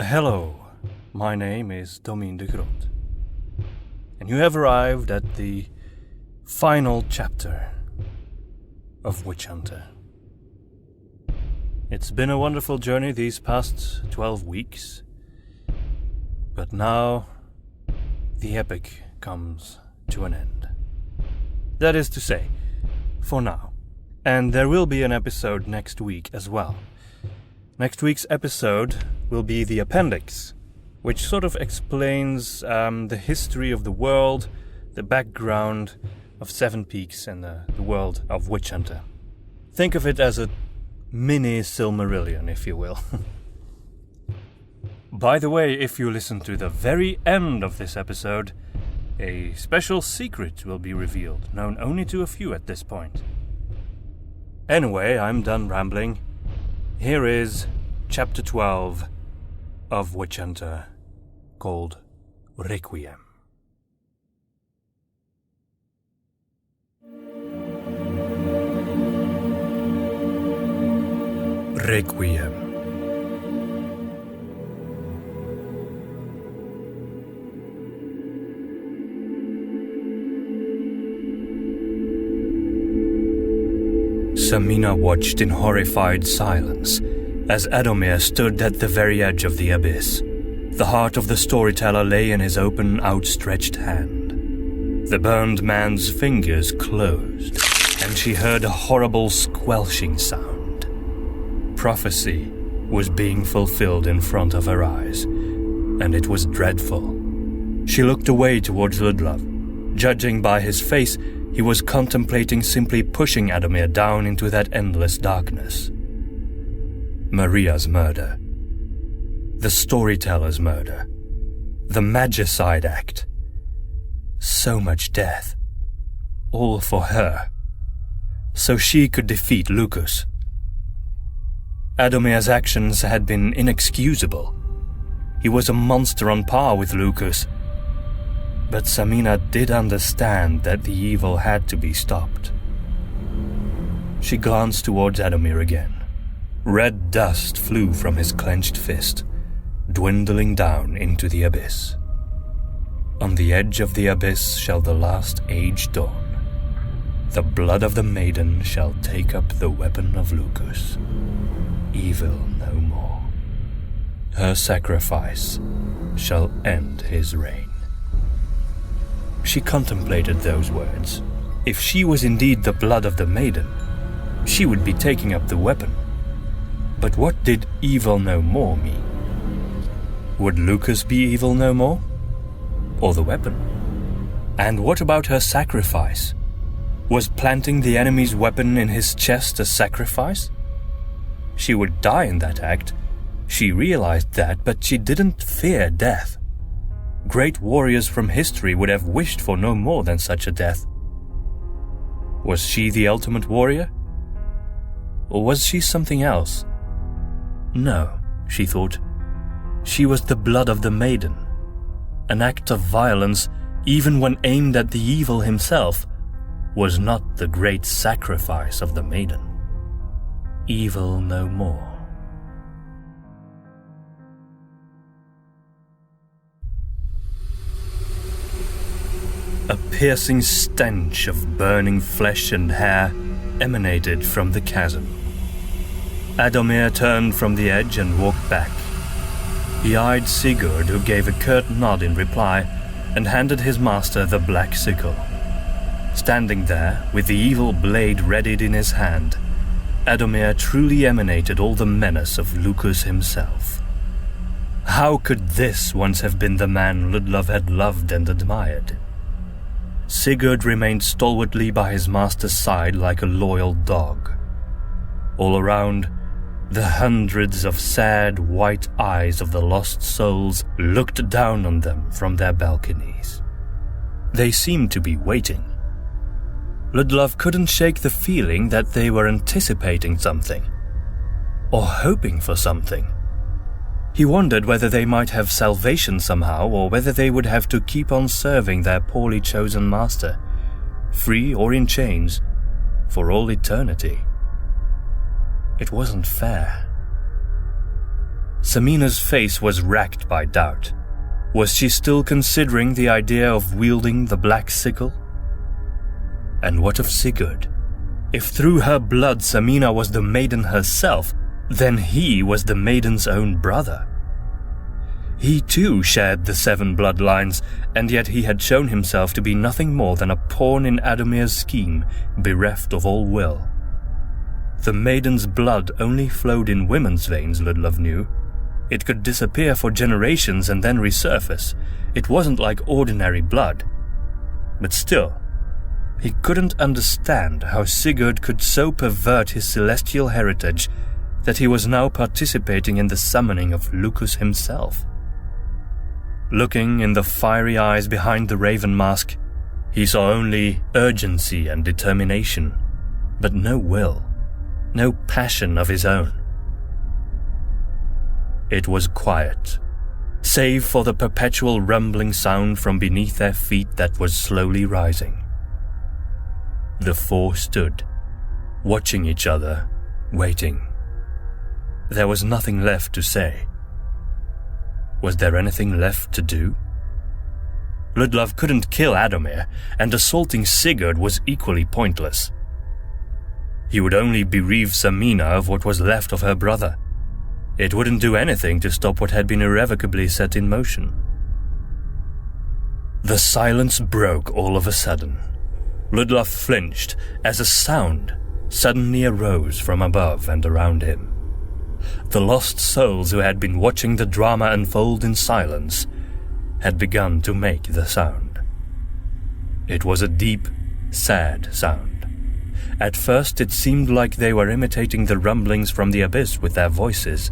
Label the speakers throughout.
Speaker 1: Hello, my name is Domien De Groot, and you have arrived at the final chapter of Witch Hunter. It's been a wonderful journey these past 12 weeks, but now the epic comes to an end. That is to say, for now. And there will be an episode next week as well. Next week's episode will be the appendix, which sort of explains the history of the world, the background of Sevenpeaks and the world of Witch Hunter. Think of it as a mini Silmarillion, if you will. By the way, if you listen to the very end of this episode, a special secret will be revealed, known only to a few at this point. Anyway, I'm done rambling. Here is Chapter 12 of Witch Hunter, called Requiem. Requiem. Samina watched in horrified silence as Adomir stood at the very edge of the abyss. The heart of the storyteller lay in his open, outstretched hand. The burned man's fingers closed, and she heard a horrible squelching sound. Prophecy was being fulfilled in front of her eyes, and it was dreadful. She looked away towards Ludlov. Judging by his face, he was contemplating simply pushing Adomir down into that endless darkness. Maria's murder. The storyteller's murder. The Magicide Act. So much death. All for her. So she could defeat Lucas. Adomir's actions had been inexcusable. He was a monster on par with Lucas. But Samina did understand that the evil had to be stopped. She glanced towards Adomir again. Red dust flew from his clenched fist, dwindling down into the abyss. On the edge of the abyss shall the last age dawn. The blood of the maiden shall take up the weapon of Lucas. Evil no more. Her sacrifice shall end his reign. She contemplated those words. If she was indeed the blood of the maiden, she would be taking up the weapon. But what did evil no more mean? Would Lucas be evil no more? Or the weapon? And what about her sacrifice? Was planting the enemy's weapon in his chest a sacrifice? She would die in that act. She realized that, but she didn't fear death. Great warriors from history would have wished for no more than such a death. Was she the ultimate warrior? Or was she something else? No, she thought. She was the blood of the maiden. An act of violence, even when aimed at the evil himself, was not the great sacrifice of the maiden. Evil no more. A piercing stench of burning flesh and hair emanated from the chasm. Adomir turned from the edge and walked back. He eyed Sigurd, who gave a curt nod in reply, and handed his master the black sickle. Standing there, with the evil blade readied in his hand, Adomir truly emanated all the menace of Lucas himself. How could this once have been the man Ludlov had loved and admired? Sigurd remained stalwartly by his master's side like a loyal dog. All around, the hundreds of sad white eyes of the lost souls looked down on them from their balconies. They seemed to be waiting. Ludlov couldn't shake the feeling that they were anticipating something, or hoping for something. He wondered whether they might have salvation somehow, or whether they would have to keep on serving their poorly chosen master, free or in chains, for all eternity. It wasn't fair. Samina's face was racked by doubt. Was she still considering the idea of wielding the black sickle? And what of Sigurd? If through her blood Samina was the maiden herself, then he was the maiden's own brother. He too shared the 7 bloodlines, and yet he had shown himself to be nothing more than a pawn in Adomir's scheme, bereft of all will. The maiden's blood only flowed in women's veins, Ludlov knew. It could disappear for generations and then resurface. It wasn't like ordinary blood. But still, he couldn't understand how Sigurd could so pervert his celestial heritage that he was now participating in the summoning of Lucas himself. Looking in the fiery eyes behind the raven mask, he saw only urgency and determination, but no will, no passion of his own. It was quiet, save for the perpetual rumbling sound from beneath their feet that was slowly rising. The 4 stood, watching each other, waiting. There was nothing left to say. Was there anything left to do? Ludlov couldn't kill Adomir, and assaulting Sigurd was equally pointless. He would only bereave Samina of what was left of her brother. It wouldn't do anything to stop what had been irrevocably set in motion. The silence broke all of a sudden. Ludlov flinched as a sound suddenly arose from above and around him. The lost souls who had been watching the drama unfold in silence had begun to make the sound. It was a deep, sad sound. At first it seemed like they were imitating the rumblings from the abyss with their voices,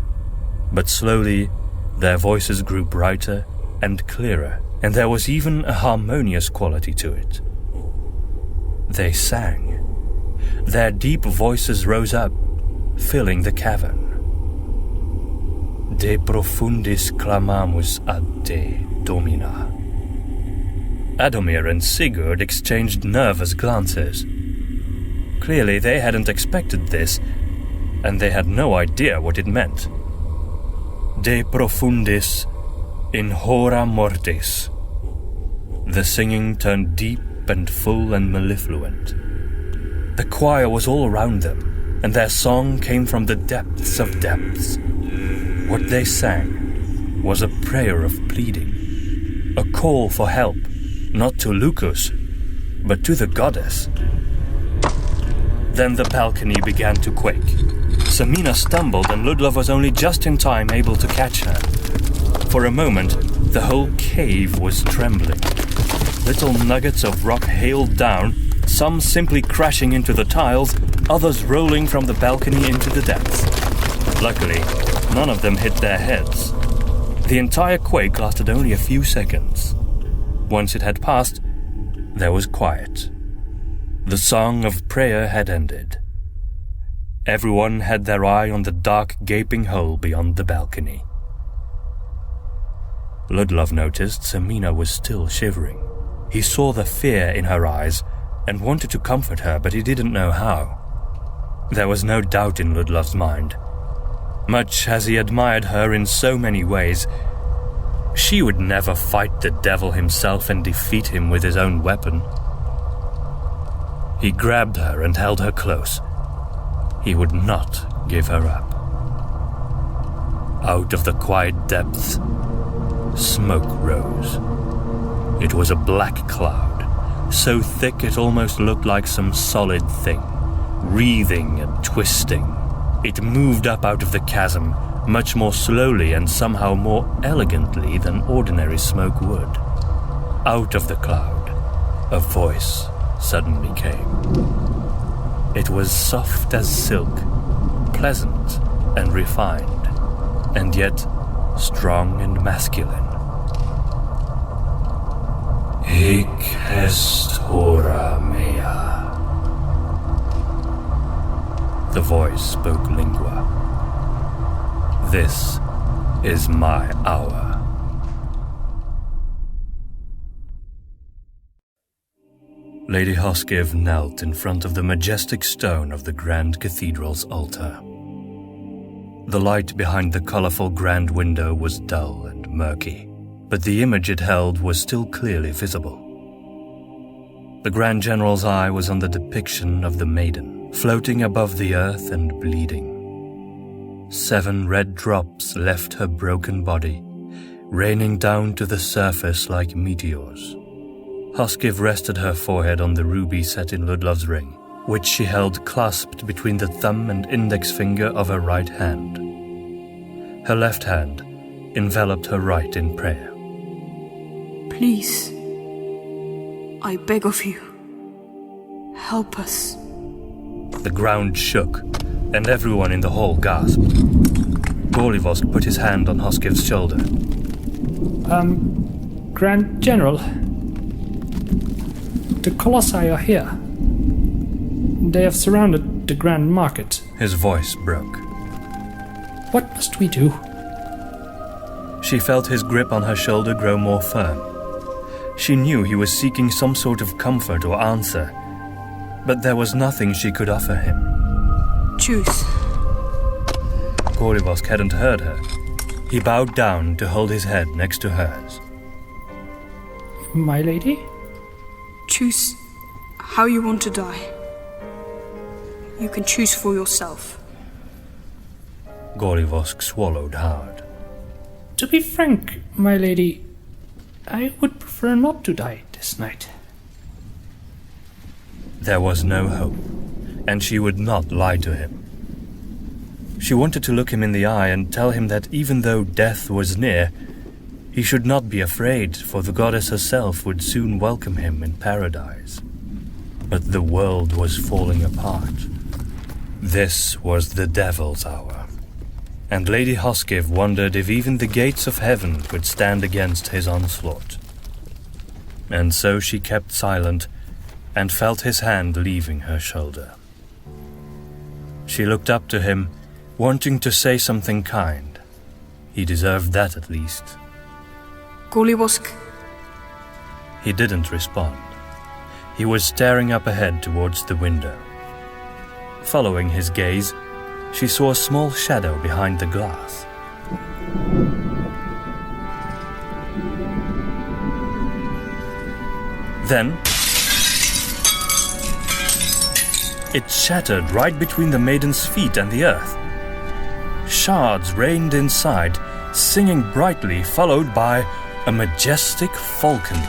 Speaker 1: but slowly their voices grew brighter and clearer, and there was even a harmonious quality to it. They sang. Their deep voices rose up, filling the cavern. De profundis clamamus ad te, Domina. Adomir and Sigurd exchanged nervous glances. Clearly they hadn't expected this, and they had no idea what it meant. De profundis in hora mortis. The singing turned deep and full and mellifluent. The choir was all around them, and their song came from the depths of depths. What they sang was a prayer of pleading, a call for help, not to Lucas, but to the goddess. Then the balcony began to quake. Samina stumbled, and Ludlov was only just in time able to catch her. For a moment, the whole cave was trembling. Little nuggets of rock hailed down, some simply crashing into the tiles, others rolling from the balcony into the depths. Luckily, none of them hit their heads. The entire quake lasted only a few seconds. Once it had passed, there was quiet. The song of prayer had ended. Everyone had their eye on the dark, gaping hole beyond the balcony. Ludlov noticed Samina was still shivering. He saw the fear in her eyes and wanted to comfort her, but he didn't know how. There was no doubt in Ludlov's mind. Much as he admired her in so many ways, she would never fight the devil himself and defeat him with his own weapon. He grabbed her and held her close. He would not give her up. Out of the quiet depths, smoke rose. It was a black cloud, so thick it almost looked like some solid thing, wreathing and twisting. It moved up out of the chasm, much more slowly and somehow more elegantly than ordinary smoke would. Out of the cloud, a voice suddenly came. It was soft as silk, pleasant and refined, and yet strong and masculine. Hic est hora mea. The voice spoke lingua. This is my hour. Lady Hoskiv knelt in front of the majestic stone of the Grand Cathedral's altar. The light behind the colorful grand window was dull and murky, but the image it held was still clearly visible. The Grand General's eye was on the depiction of the maiden, floating above the earth and bleeding. 7 red drops left her broken body, raining down to the surface like meteors. Hoskiv rested her forehead on the ruby set in Ludlov's ring, which she held clasped between the thumb and index finger of her right hand. Her left hand enveloped her right in prayer.
Speaker 2: Please, I beg of you, help us.
Speaker 1: The ground shook, and everyone in the hall gasped. Gorlivosk put his hand on Hoskiv's shoulder.
Speaker 3: Grand General, the Colossi are here. They have surrounded the Grand Market.
Speaker 1: His voice broke.
Speaker 3: What must we do?
Speaker 1: She felt his grip on her shoulder grow more firm. She knew he was seeking some sort of comfort or answer, but there was nothing she could offer him.
Speaker 2: Choose.
Speaker 1: Gorlivosk hadn't heard her. He bowed down to hold his head next to hers.
Speaker 3: My lady?
Speaker 2: Choose how you want to die. You can choose for yourself.
Speaker 1: Gorlivosk swallowed hard.
Speaker 3: To be frank, my lady, I would prefer not to die this night.
Speaker 1: There was no hope, and she would not lie to him. She wanted to look him in the eye and tell him that even though death was near, he should not be afraid, for the goddess herself would soon welcome him in paradise. But the world was falling apart. This was the devil's hour, and Lady Hoskiv wondered if even the gates of heaven could stand against his onslaught. And so she kept silent and felt his hand leaving her shoulder. She looked up to him, wanting to say something kind. He deserved that at least.
Speaker 2: Gorlivosk.
Speaker 1: He didn't respond. He was staring up ahead towards the window. Following his gaze, she saw a small shadow behind the glass. Then, it shattered right between the maiden's feet and the earth. Shards rained inside, singing brightly, followed by a majestic falcon.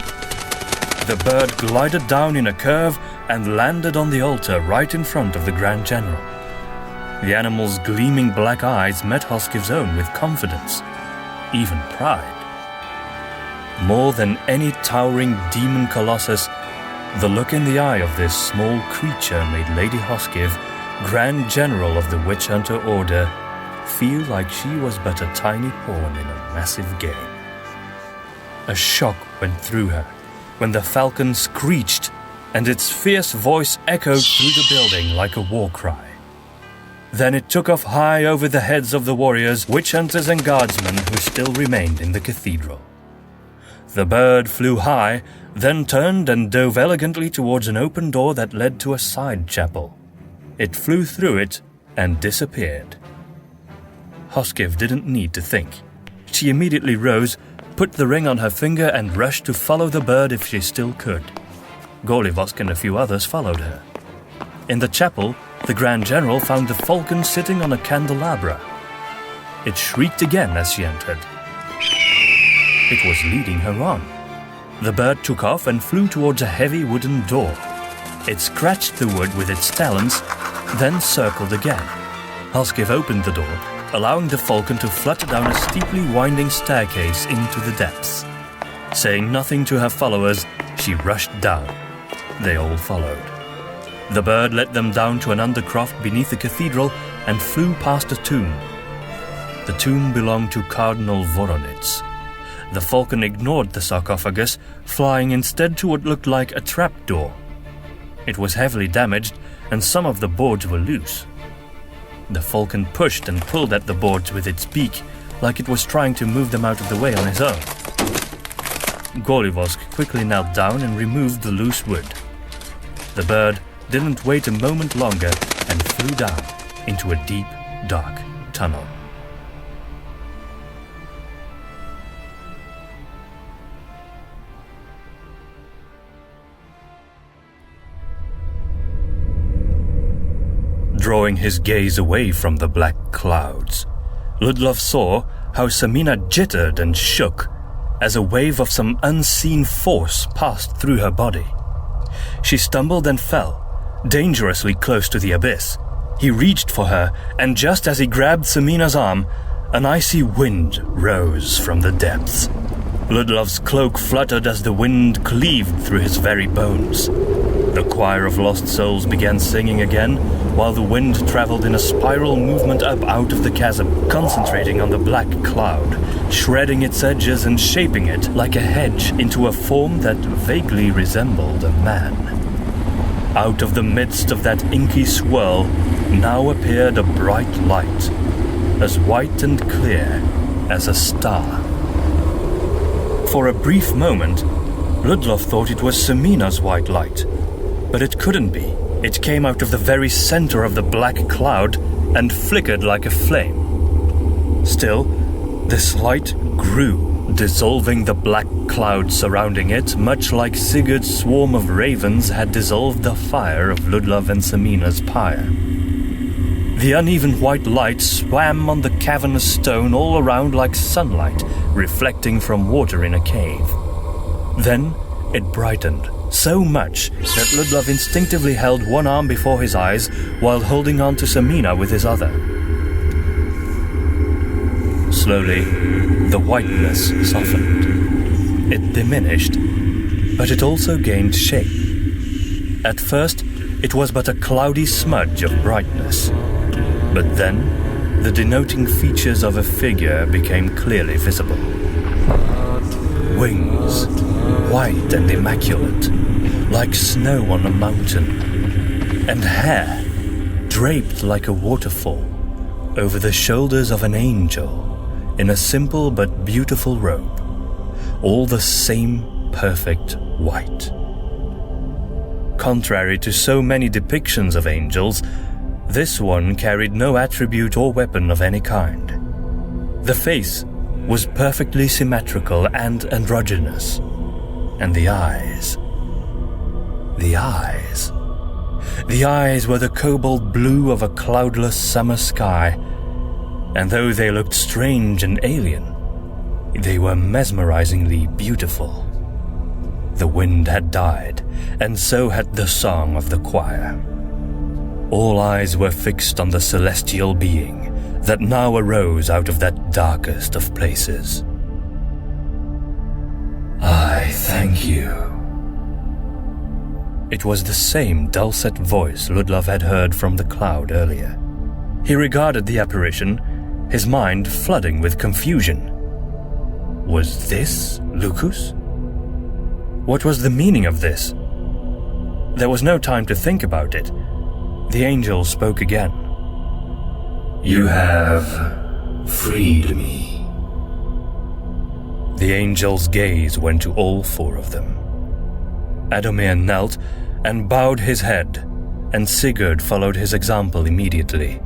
Speaker 1: The bird glided down in a curve and landed on the altar right in front of the Grand General. The animal's gleaming black eyes met Hoskiv's own with confidence, even pride. More than any towering demon colossus, the look in the eye of this small creature made Lady Hoskiv, Grand General of the Witch Hunter Order, feel like she was but a tiny pawn in a massive game. A shock went through her when the falcon screeched and its fierce voice echoed through the building like a war cry. Then it took off high over the heads of the warriors, witch hunters and guardsmen who still remained in the cathedral. The bird flew high, then turned and dove elegantly towards an open door that led to a side chapel. It flew through it and disappeared. Hoskiv didn't need to think. She immediately rose, put the ring on her finger and rushed to follow the bird if she still could. Gorlivosk and a few others followed her. In the chapel, the Grand General found the falcon sitting on a candelabra. It shrieked again as she entered. It was leading her on. The bird took off and flew towards a heavy wooden door. It scratched the wood with its talons, then circled again. Hoskiv opened the door, allowing the falcon to flutter down a steeply winding staircase into the depths. Saying nothing to her followers, she rushed down. They all followed. The bird led them down to an undercroft beneath the cathedral and flew past a tomb. The tomb belonged to Cardinal Bohdanowicz. The falcon ignored the sarcophagus, flying instead to what looked like a trapdoor. It was heavily damaged, and some of the boards were loose. The falcon pushed and pulled at the boards with its beak, like it was trying to move them out of the way on its own. Gorlivosk quickly knelt down and removed the loose wood. The bird didn't wait a moment longer and flew down into a deep, dark tunnel. drawing his gaze away from the black clouds, Ludlov saw how Samina jittered and shook as a wave of some unseen force passed through her body. She stumbled and fell, dangerously close to the abyss. He reached for her, and just as he grabbed Samina's arm, an icy wind rose from the depths. Ludlov's cloak fluttered as the wind cleaved through his very bones. The choir of lost souls began singing again, while the wind traveled in a spiral movement up out of the chasm, concentrating on the black cloud, shredding its edges and shaping it like a hedge into a form that vaguely resembled a man. Out of the midst of that inky swirl now appeared a bright light, as white and clear as a star. For a brief moment, Ludlov thought it was Samina's white light, but it couldn't be. It came out of the very center of the black cloud and flickered like a flame. Still, this light grew, dissolving the black cloud surrounding it, much like Sigurd's swarm of ravens had dissolved the fire of Ludlov and Samina's pyre. The uneven white light swam on the cavernous stone all around like sunlight, reflecting from water in a cave. Then it brightened so much that Ludlov instinctively held one arm before his eyes while holding on to Samina with his other. Slowly, the whiteness softened. It diminished, but it also gained shape. At first, it was but a cloudy smudge of brightness. But then, the denoting features of a figure became clearly visible. Wings, white and immaculate, like snow on a mountain, and hair draped like a waterfall over the shoulders of an angel in a simple but beautiful robe, all the same perfect white. Contrary to so many depictions of angels, this one carried no attribute or weapon of any kind. The face was perfectly symmetrical and androgynous, and the eyes were the cobalt blue of a cloudless summer sky, and though they looked strange and alien, they were mesmerizingly beautiful. The wind had died, and so had the song of the choir. All eyes were fixed on the celestial being that now arose out of that darkest of places. I thank you. It was the same dulcet voice Ludlov had heard from the cloud earlier. He regarded the apparition, his mind flooding with confusion. Was this Lucas? What was the meaning of this? There was no time to think about it. The angel spoke again. You have freed me. The angel's gaze went to all four of them. Adomir knelt and bowed his head, and Sigurd followed his example immediately.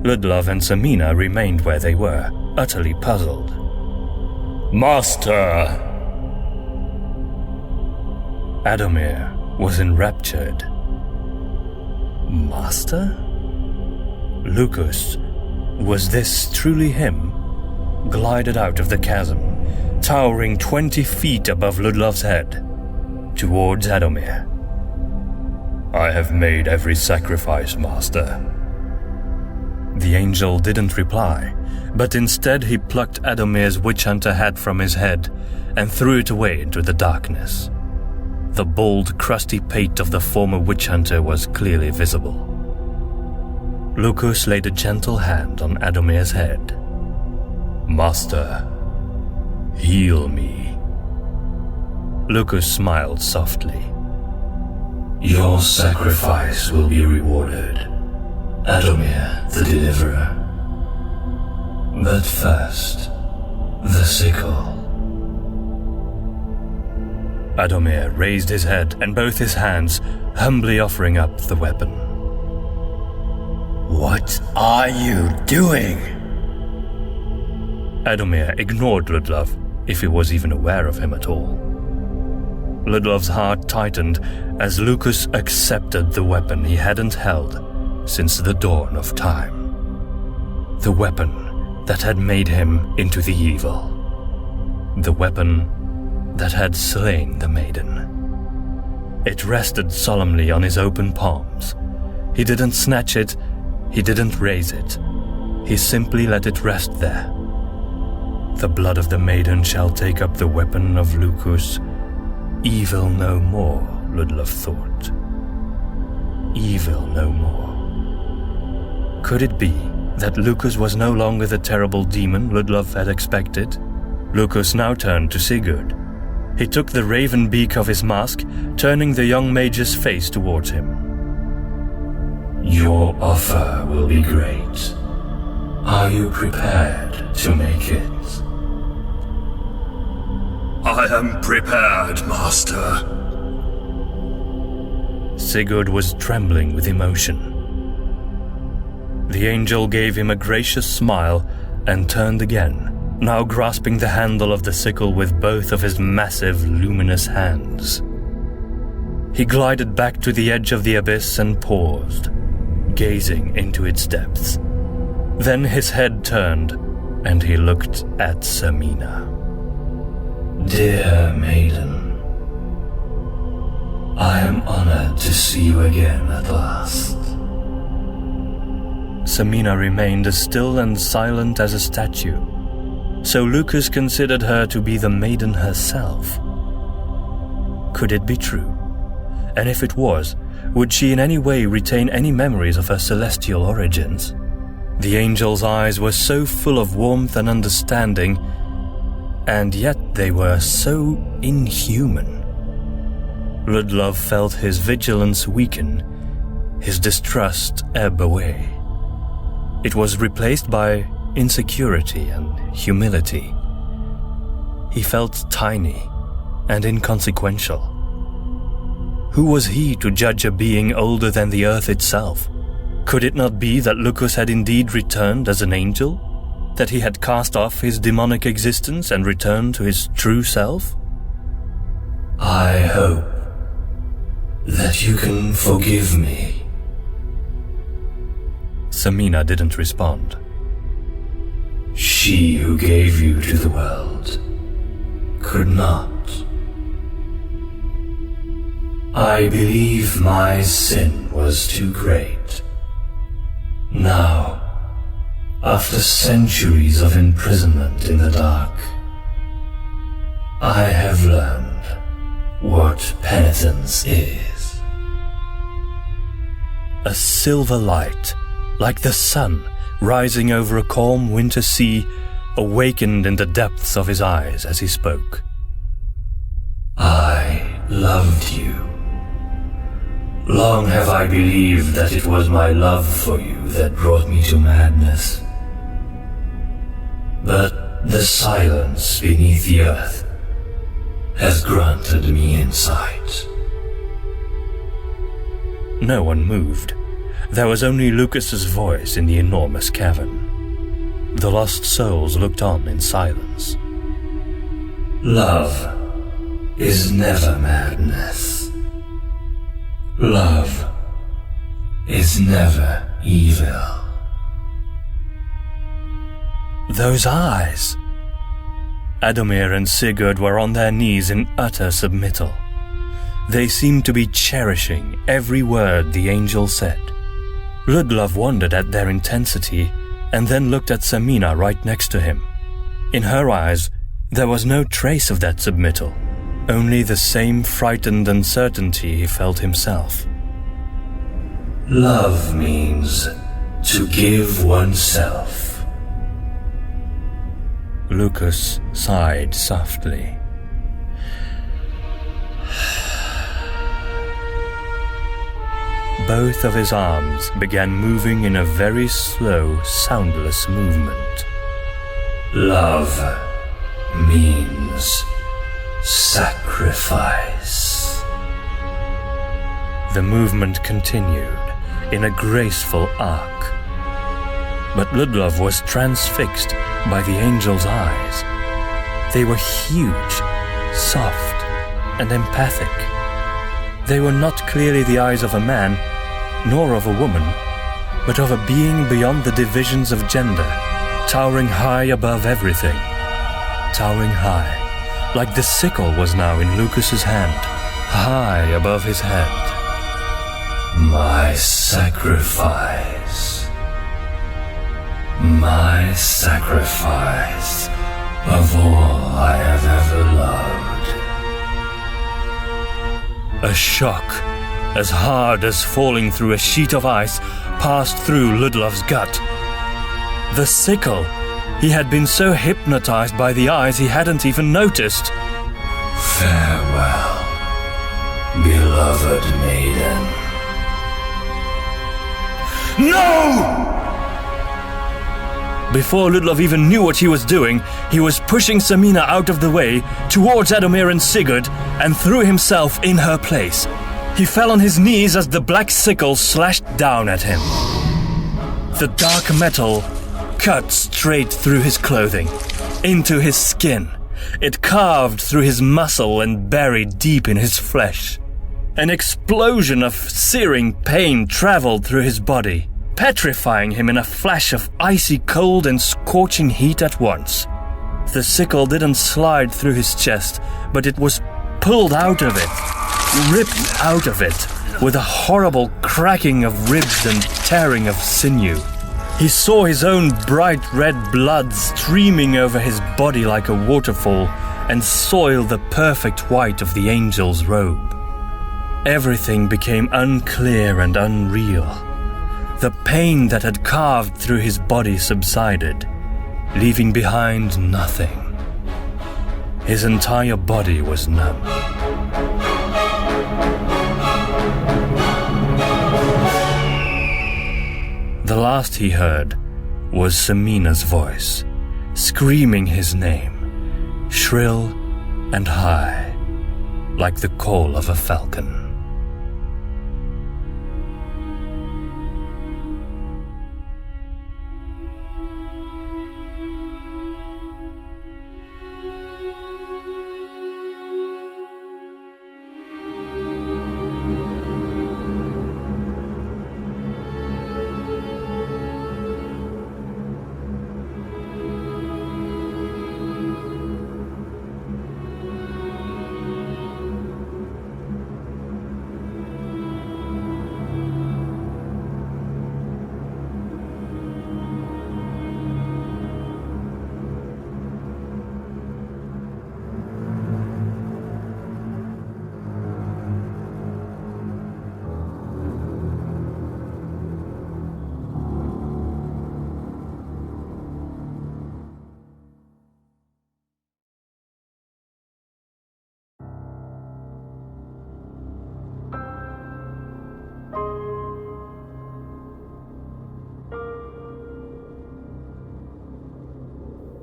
Speaker 1: Ludlov and Samina remained where they were, utterly puzzled. Master! Adomir was enraptured. Master? Lucas, was this truly him? Glided out of the chasm, towering 20 feet above Ludlov's head, towards Adomir. I have made every sacrifice, Master. The angel didn't reply, but instead he plucked Adomir's witch hunter hat from his head and threw it away into the darkness. The bald, crusty pate of the former witch hunter was clearly visible. Lucas laid a gentle hand on Adomir's head. Master, heal me. Lucas smiled softly. Your sacrifice will be rewarded, Adomir the Deliverer. But first, the sickle. Adomir raised his head and both his hands, humbly offering up the weapon. What are you doing? Adomir ignored Ludlov, if he was even aware of him at all. Ludlov's heart tightened as Lucas accepted the weapon he hadn't held, since the dawn of time. The weapon that had made him into the evil. The weapon that had slain the maiden. It rested solemnly on his open palms. He didn't snatch it, he didn't raise it. He simply let it rest there. The blood of the maiden shall take up the weapon of Lucas. Evil no more, Ludlov thought. Evil no more. Could it be that Lucas was no longer the terrible demon Ludlov had expected? Lucas now turned to Sigurd. He took the raven beak of his mask, turning the young mage's face towards him.
Speaker 4: Your offer will be great. Are you prepared to make it?
Speaker 5: I am prepared, Master.
Speaker 1: Sigurd was trembling with emotion. The angel gave him a gracious smile and turned again, now grasping the handle of the sickle with both of his massive, luminous hands. He glided back to the edge of the abyss and paused, gazing into its depths. Then his head turned, and he looked at Samina.
Speaker 4: Dear maiden, I am honored to see you again at last.
Speaker 1: Samina remained as still and silent as a statue. So Lucas considered her to be the maiden herself. Could it be true? And if it was, would she in any way retain any memories of her celestial origins? The angel's eyes were so full of warmth and understanding, and yet they were so inhuman. Ludlov felt his vigilance weaken, his distrust ebb away. It was replaced by insecurity and humility. He felt tiny and inconsequential. Who was he to judge a being older than the earth itself? Could it not be that Lucas had indeed returned as an angel? That he had cast off his demonic existence and returned to his true self?
Speaker 4: I hope that you can forgive me.
Speaker 1: Samina didn't respond.
Speaker 4: She who gave you to the world could not. I believe my sin was too great. Now, after centuries of imprisonment in the dark, I have learned what penitence is.
Speaker 1: A silver light, like the sun, rising over a calm winter sea, awakened in the depths of his eyes as he spoke.
Speaker 4: I loved you. Long have I believed that it was my love for you that brought me to madness. But the silence beneath the earth has granted me insight.
Speaker 1: No one moved. There was only Lucas's voice in the enormous cavern. The lost souls looked on in silence.
Speaker 4: Love is never madness. Love is never evil.
Speaker 1: Those eyes! Adomir and Sigurd were on their knees in utter submittal. They seemed to be cherishing every word the angel said. Ludlov wondered at their intensity and then looked at Samina right next to him. In her eyes, there was no trace of that submittal, only the same frightened uncertainty he felt himself.
Speaker 4: Love means to give oneself.
Speaker 1: Lucas sighed softly. Both of his arms began moving in a very slow, soundless movement.
Speaker 4: Love means sacrifice.
Speaker 1: The movement continued in a graceful arc. But Ludlov was transfixed by the angel's eyes. They were huge, soft, and empathic. They were not clearly the eyes of a man, nor of a woman, but of a being beyond the divisions of gender, towering high above everything. Towering high, like the sickle was now in Lucas's hand, high above his head.
Speaker 4: My sacrifice. My sacrifice of all I have ever loved.
Speaker 1: A shock, as hard as falling through a sheet of ice, passed through Ludlov's gut. The sickle! He had been so hypnotized by the eyes he hadn't even noticed.
Speaker 4: Farewell, beloved maiden.
Speaker 1: No! Before Ludlov even knew what he was doing, he was pushing Samina out of the way, towards Adomir and Sigurd, and threw himself in her place. He fell on his knees as the black sickle slashed down at him. The dark metal cut straight through his clothing, into his skin. It carved through his muscle and buried deep in his flesh. An explosion of searing pain traveled through his body, petrifying him in a flash of icy cold and scorching heat at once. The sickle didn't slide through his chest, but it was pulled out of it, ripped out of it, with a horrible cracking of ribs and tearing of sinew. He saw his own bright red blood streaming over his body like a waterfall and soil the perfect white of the angel's robe. Everything became unclear and unreal. The pain that had carved through his body subsided, leaving behind nothing. His entire body was numb. The last he heard was Samina's voice, screaming his name, shrill and high, like the call of a falcon.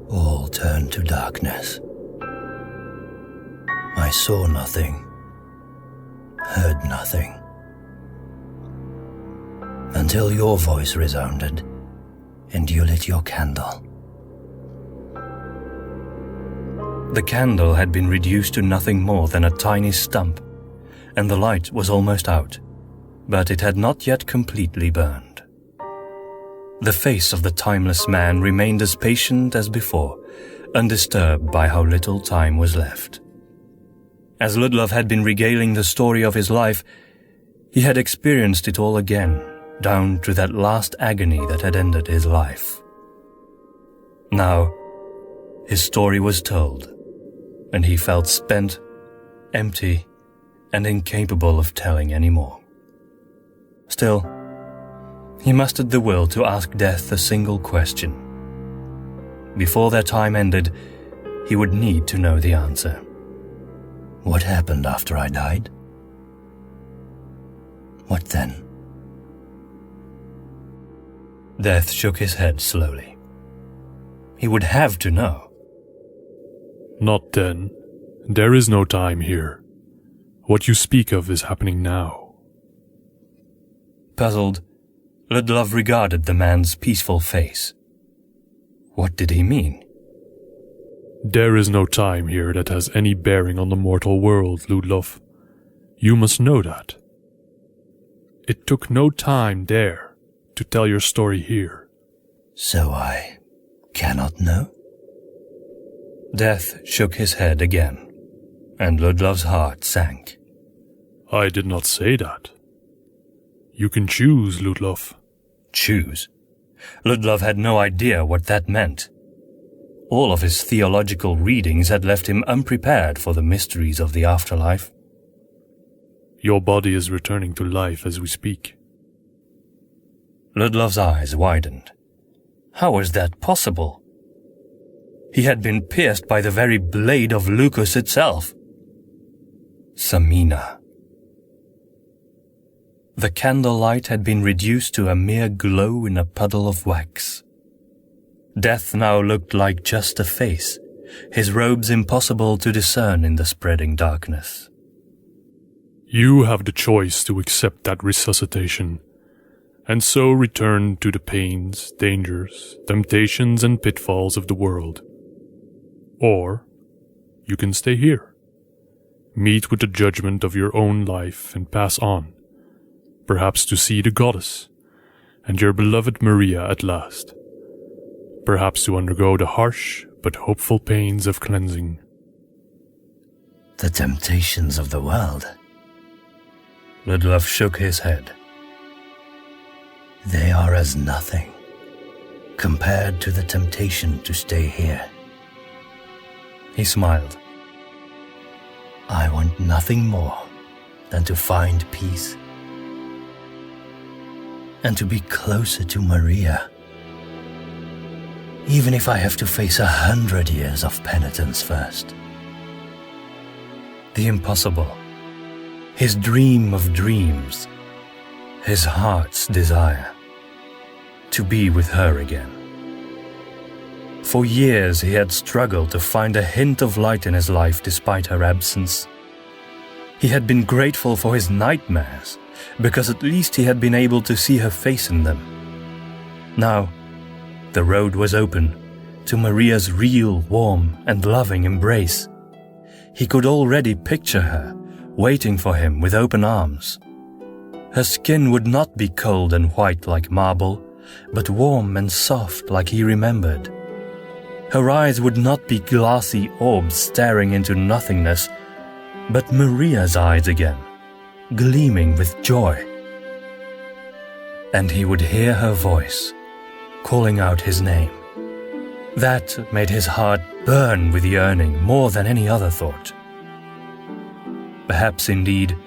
Speaker 4: All turned to darkness. I saw nothing, heard nothing, until your voice resounded and you lit your candle.
Speaker 1: The candle had been reduced to nothing more than a tiny stump, and the light was almost out, but it had not yet completely burned. The face of the timeless man remained as patient as before, undisturbed by how little time was left. As Ludlov had been regaling the story of his life, he had experienced it all again, down to that last agony that had ended his life. Now, his story was told, and he felt spent, empty, and incapable of telling any more. Still, he mustered the will to ask death a single question. Before their time ended, he would need to know the answer.
Speaker 4: What happened after I died? What then?
Speaker 1: Death shook his head slowly. He would have to know.
Speaker 6: Not then. There is no time here. What you speak of is happening now.
Speaker 1: Puzzled, Ludlov regarded the man's peaceful face. What did he mean?
Speaker 6: There is no time here that has any bearing on the mortal world, Ludlov. You must know that. It took no time there to tell your story here.
Speaker 4: So I cannot know?
Speaker 1: Death shook his head again, and Ludlov's heart sank.
Speaker 6: I did not say that. You can choose, Ludlov.
Speaker 1: Choose? Ludlov had no idea what that meant. All of his theological readings had left him unprepared for the mysteries of the afterlife.
Speaker 6: Your body is returning to life as we speak.
Speaker 1: Ludlov's eyes widened. How was that possible? He had been pierced by the very blade of Lucas itself. Samina. The candlelight had been reduced to a mere glow in a puddle of wax. Death now looked like just a face, his robes impossible to discern in the spreading darkness.
Speaker 6: You have the choice to accept that resuscitation, and so return to the pains, dangers, temptations, and pitfalls of the world. Or you can stay here, meet with the judgment of your own life and pass on, perhaps to see the goddess and your beloved Maria at last, perhaps to undergo the harsh but hopeful pains of cleansing.
Speaker 4: The temptations of the world.
Speaker 1: Ludlov shook his head.
Speaker 4: They are as nothing compared to the temptation to stay here.
Speaker 1: He smiled.
Speaker 4: I want nothing more than to find peace and to be closer to Maria, even if I have to face 100 years of penitence first.
Speaker 1: The impossible, his dream of dreams, his heart's desire, to be with her again. For years he had struggled to find a hint of light in his life despite her absence. He had been grateful for his nightmares, because at least he had been able to see her face in them. Now, the road was open to Maria's real, warm, and loving embrace. He could already picture her, waiting for him with open arms. Her skin would not be cold and white like marble, but warm and soft like he remembered. Her eyes would not be glassy orbs staring into nothingness, but Maria's eyes again, gleaming with joy. And he would hear her voice, calling out his name. That made his heart burn with yearning more than any other thought. Perhaps indeed,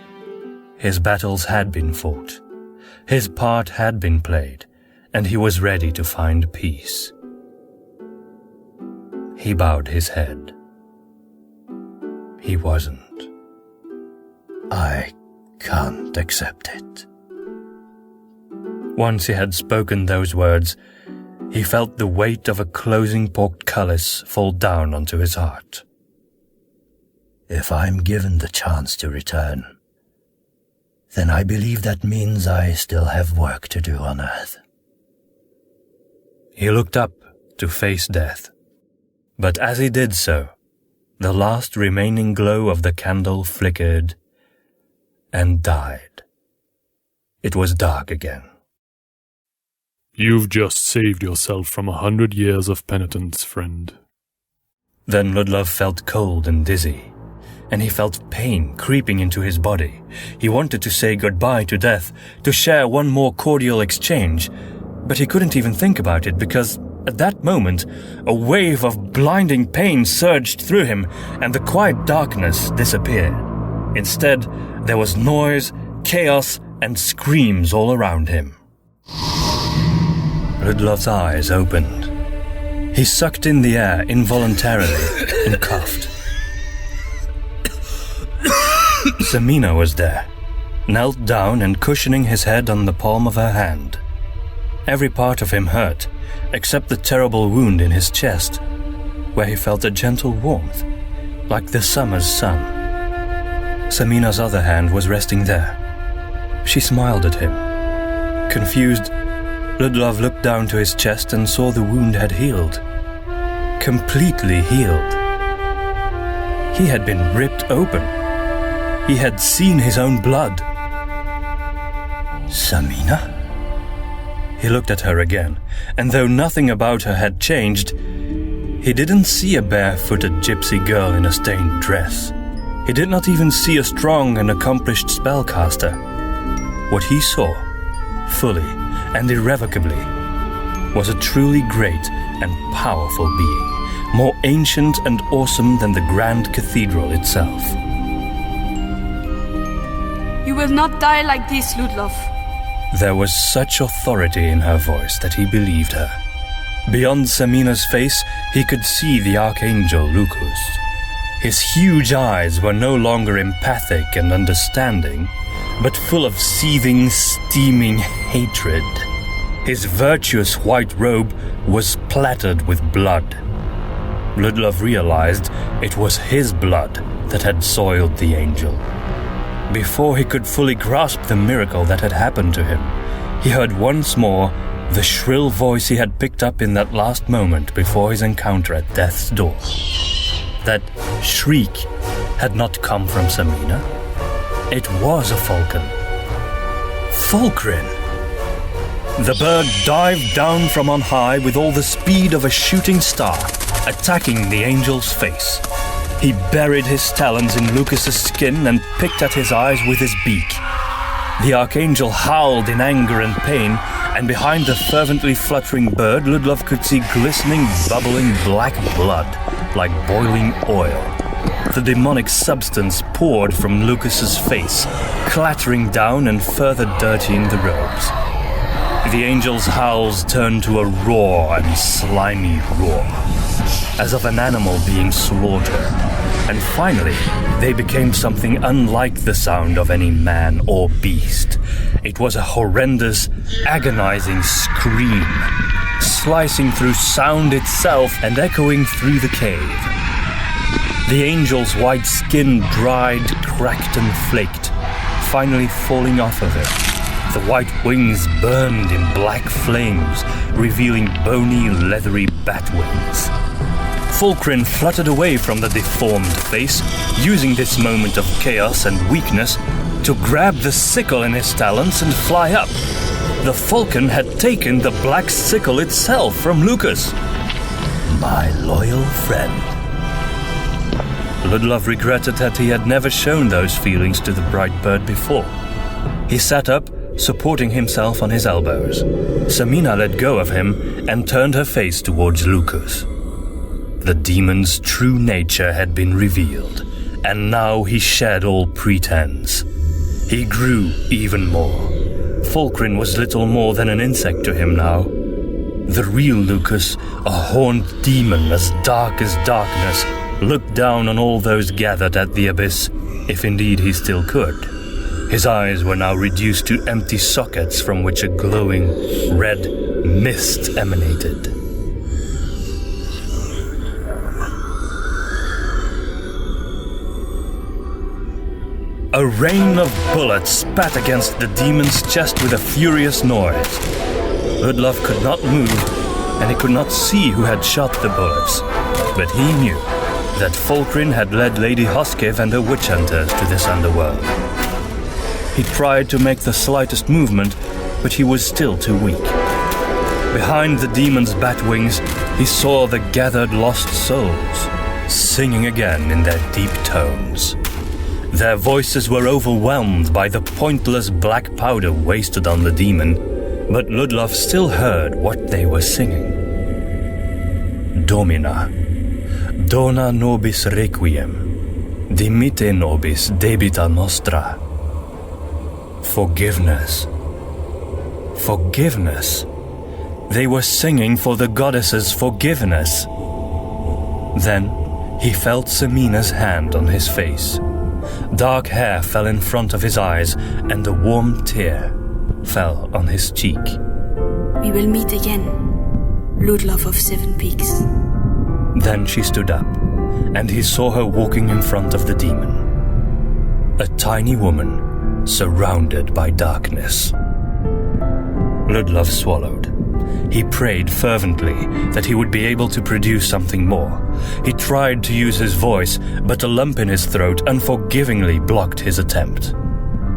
Speaker 1: his battles had been fought, his part had been played, and he was ready to find peace. He bowed his head. He wasn't.
Speaker 4: I can't accept it.
Speaker 1: Once he had spoken those words, he felt the weight of a closing portcullis fall down onto his heart.
Speaker 4: If I'm given the chance to return, then I believe that means I still have work to do on Earth.
Speaker 1: He looked up to face death, but as he did so, the last remaining glow of the candle flickered and died. It was dark again.
Speaker 6: You've just saved yourself from 100 years of penitence, friend.
Speaker 1: Then Ludlov felt cold and dizzy, and he felt pain creeping into his body. He wanted to say goodbye to death, to share one more cordial exchange, but he couldn't even think about it because, at that moment, a wave of blinding pain surged through him, and the quiet darkness disappeared. Instead, there was noise, chaos, and screams all around him. Ludlov's eyes opened. He sucked in the air involuntarily and coughed. Samina was there, knelt down and cushioning his head on the palm of her hand. Every part of him hurt, except the terrible wound in his chest, where he felt a gentle warmth, like the summer's sun. Samina's other hand was resting there. She smiled at him. Confused, Ludlov looked down to his chest and saw the wound had healed. Completely healed. He had been ripped open. He had seen his own blood.
Speaker 4: Samina?
Speaker 1: He looked at her again, and though nothing about her had changed, he didn't see a barefooted gypsy girl in a stained dress. He did not even see a strong and accomplished spellcaster. What he saw, fully and irrevocably, was a truly great and powerful being, more ancient and awesome than the Grand Cathedral itself.
Speaker 2: You will not die like this, Ludlov.
Speaker 1: There was such authority in her voice that he believed her. Beyond Samina's face, he could see the Archangel Lucas. His huge eyes were no longer empathic and understanding, but full of seething, steaming hatred. His virtuous white robe was splattered with blood. Ludlov realized it was his blood that had soiled the angel. Before he could fully grasp the miracle that had happened to him, he heard once more the shrill voice he had picked up in that last moment before his encounter at death's door. That shriek had not come from Samina. It was a falcon. Falkrin! The bird dived down from on high with all the speed of a shooting star, attacking the angel's face. He buried his talons in Lucas's skin and picked at his eyes with his beak. The archangel howled in anger and pain, and behind the fervently fluttering bird, Ludlov could see glistening, bubbling black blood, like boiling oil. The demonic substance poured from Lucas's face, clattering down and further dirtying the robes. The angel's howls turned to a roar and slimy roar, as of an animal being slaughtered, and finally they became something unlike the sound of any man or beast. It was a horrendous, agonizing scream, slicing through sound itself and echoing through the cave. The angel's white skin dried, cracked and flaked, finally falling off of it. The white wings burned in black flames, revealing bony, leathery bat wings. Falkrin fluttered away from the deformed face, using this moment of chaos and weakness to grab the sickle in his talons and fly up. The falcon had taken the black sickle itself from Lucas. My loyal friend. Ludlov regretted that he had never shown those feelings to the bright bird before. He sat up, supporting himself on his elbows. Samina let go of him and turned her face towards Lucas. The demon's true nature had been revealed, and now he shed all pretense. He grew even more. Falkrin was little more than an insect to him now. The real Lucas, a horned demon as dark as darkness, looked down on all those gathered at the abyss, if indeed he still could. His eyes were now reduced to empty sockets from which a glowing red mist emanated. A rain of bullets spat against the demon's chest with a furious noise. Ludlov could not move, and he could not see who had shot the bullets, but he knew that Falkrin had led Lady Hoskiv and her witch hunters to this underworld. He tried to make the slightest movement, but he was still too weak. Behind the demon's bat wings, he saw the gathered lost souls, singing again in their deep tones. Their voices were overwhelmed by the pointless black powder wasted on the demon, but Ludlov still heard what they were singing. Domina, dona nobis requiem, dimitte nobis debita nostra. Forgiveness. Forgiveness. They were singing for the goddess's forgiveness. Then he felt Samina's hand on his face. Dark hair fell in front of his eyes, and a warm tear fell on his cheek.
Speaker 2: We will meet again, Ludlov of Sevenpeaks.
Speaker 1: Then she stood up, and he saw her walking in front of the demon. A tiny woman, surrounded by darkness. Ludlov swallowed. He prayed fervently that he would be able to produce something more. He tried to use his voice, but a lump in his throat unforgivingly blocked his attempt.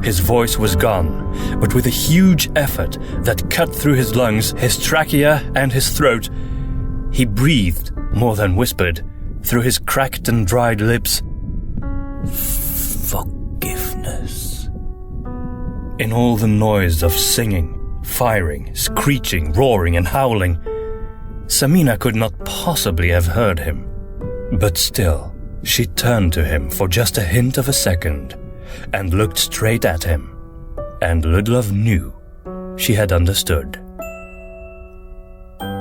Speaker 1: His voice was gone, but with a huge effort that cut through his lungs, his trachea, and his throat, he breathed, more than whispered, through his cracked and dried lips, "Forgiveness." In all the noise of singing, firing, screeching, roaring, and howling, Samina could not possibly have heard him. But still, she turned to him for just a hint of a second, and looked straight at him, and Ludlov knew she had understood.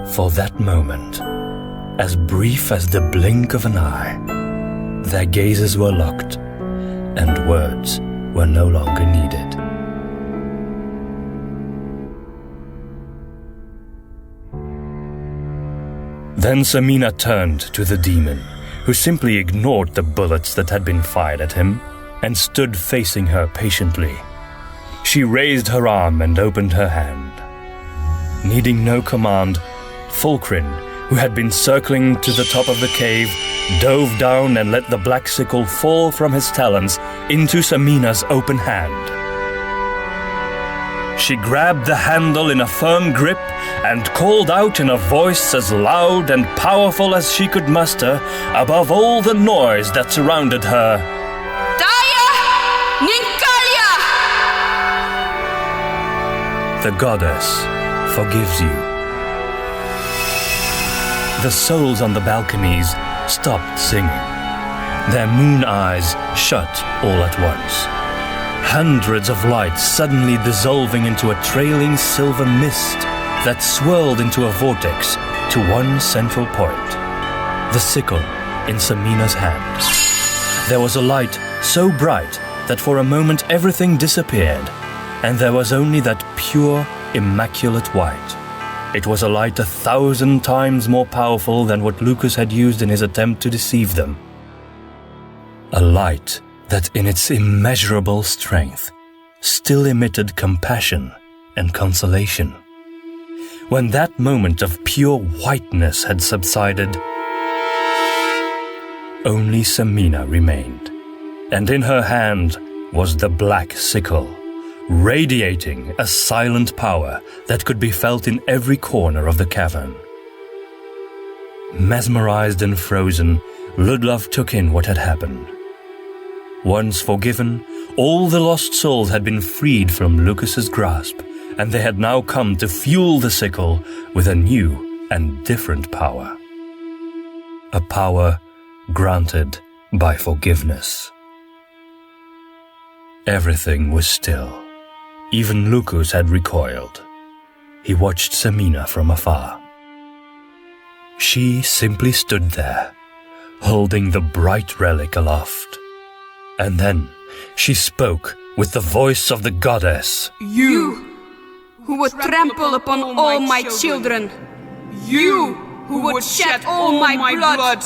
Speaker 1: For that moment, as brief as the blink of an eye, their gazes were locked, and words were no longer needed. Then Samina turned to the demon, who simply ignored the bullets that had been fired at him, and stood facing her patiently. She raised her arm and opened her hand. Needing no command, Fulcrin, who had been circling to the top of the cave, dove down and let the black sickle fall from his talons into Samina's open hand. She grabbed the handle in a firm grip and called out in a voice as loud and powerful as she could muster above all the noise that surrounded her. Ninkalia! The goddess forgives you. The souls on the balconies stopped singing. Their moon eyes shut all at once. Hundreds of lights suddenly dissolving into a trailing silver mist that swirled into a vortex to one central point. The sickle in Samina's hand. There was a light so bright that for a moment everything disappeared, and there was only that pure, immaculate white. It was a light 1,000 times more powerful than what Lucas had used in his attempt to deceive them. A light that in its immeasurable strength still emitted compassion and consolation. When that moment of pure whiteness had subsided, only Samina remained, and in her hand was the black sickle, radiating a silent power that could be felt in every corner of the cavern. Mesmerized and frozen, Ludlov took in what had happened. Once forgiven, all the lost souls had been freed from Lucas's grasp, and they had now come to fuel the sickle with a new and different power. A power granted by forgiveness. Everything was still. Even Lucas had recoiled. He watched Samina from afar. She simply stood there, holding the bright relic aloft. And then she spoke with the voice of the goddess.
Speaker 2: You, who would trample upon all my children. You, who would shed all my blood.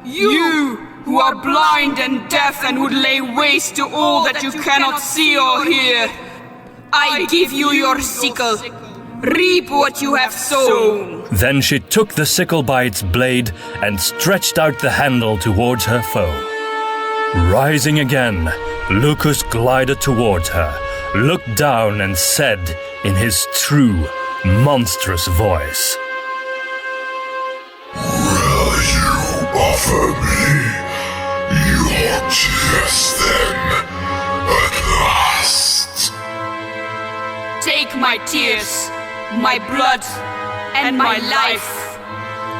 Speaker 2: You, who are blind and deaf and would lay waste to all that you cannot see or hear. I give you your sickle. Reap what you have sown.
Speaker 1: Then she took the sickle by its blade and stretched out the handle towards her foe. Rising again, Lucas glided towards her, looked down and said in his true, monstrous voice,
Speaker 5: Will you offer me your tears then, at last?
Speaker 2: Take my tears, my blood, and my life.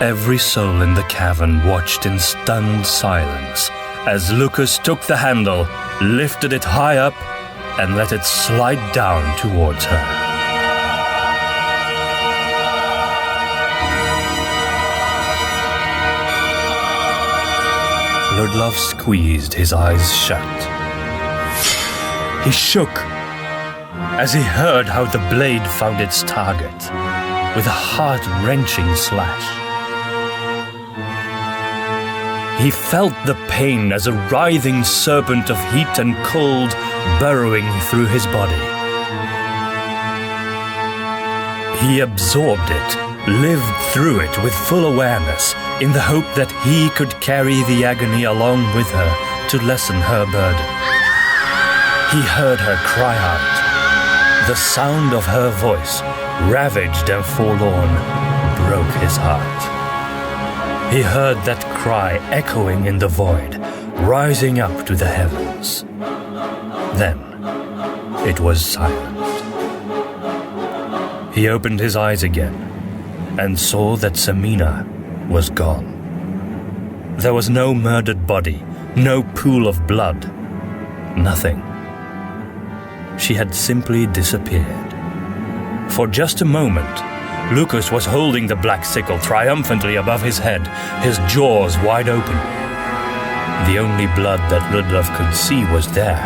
Speaker 1: Every soul in the cavern watched in stunned silence as Lucas took the handle, lifted it high up, and let it slide down towards her. Ludlov squeezed his eyes shut. He shook as he heard how the blade found its target, with a heart-wrenching slash. He felt the pain as a writhing serpent of heat and cold burrowing through his body. He absorbed it, lived through it with full awareness, in the hope that he could carry the agony along with her to lessen her burden. He heard her cry out. The sound of her voice, ravaged and forlorn, broke his heart. He heard that cry echoing in the void, rising up to the heavens. Then it was silent. He opened his eyes again and saw that Samina was gone. There was no murdered body, no pool of blood, nothing. She had simply disappeared. For just a moment, Lucas was holding the black sickle triumphantly above his head, his jaws wide open. The only blood that Ludlov could see was there,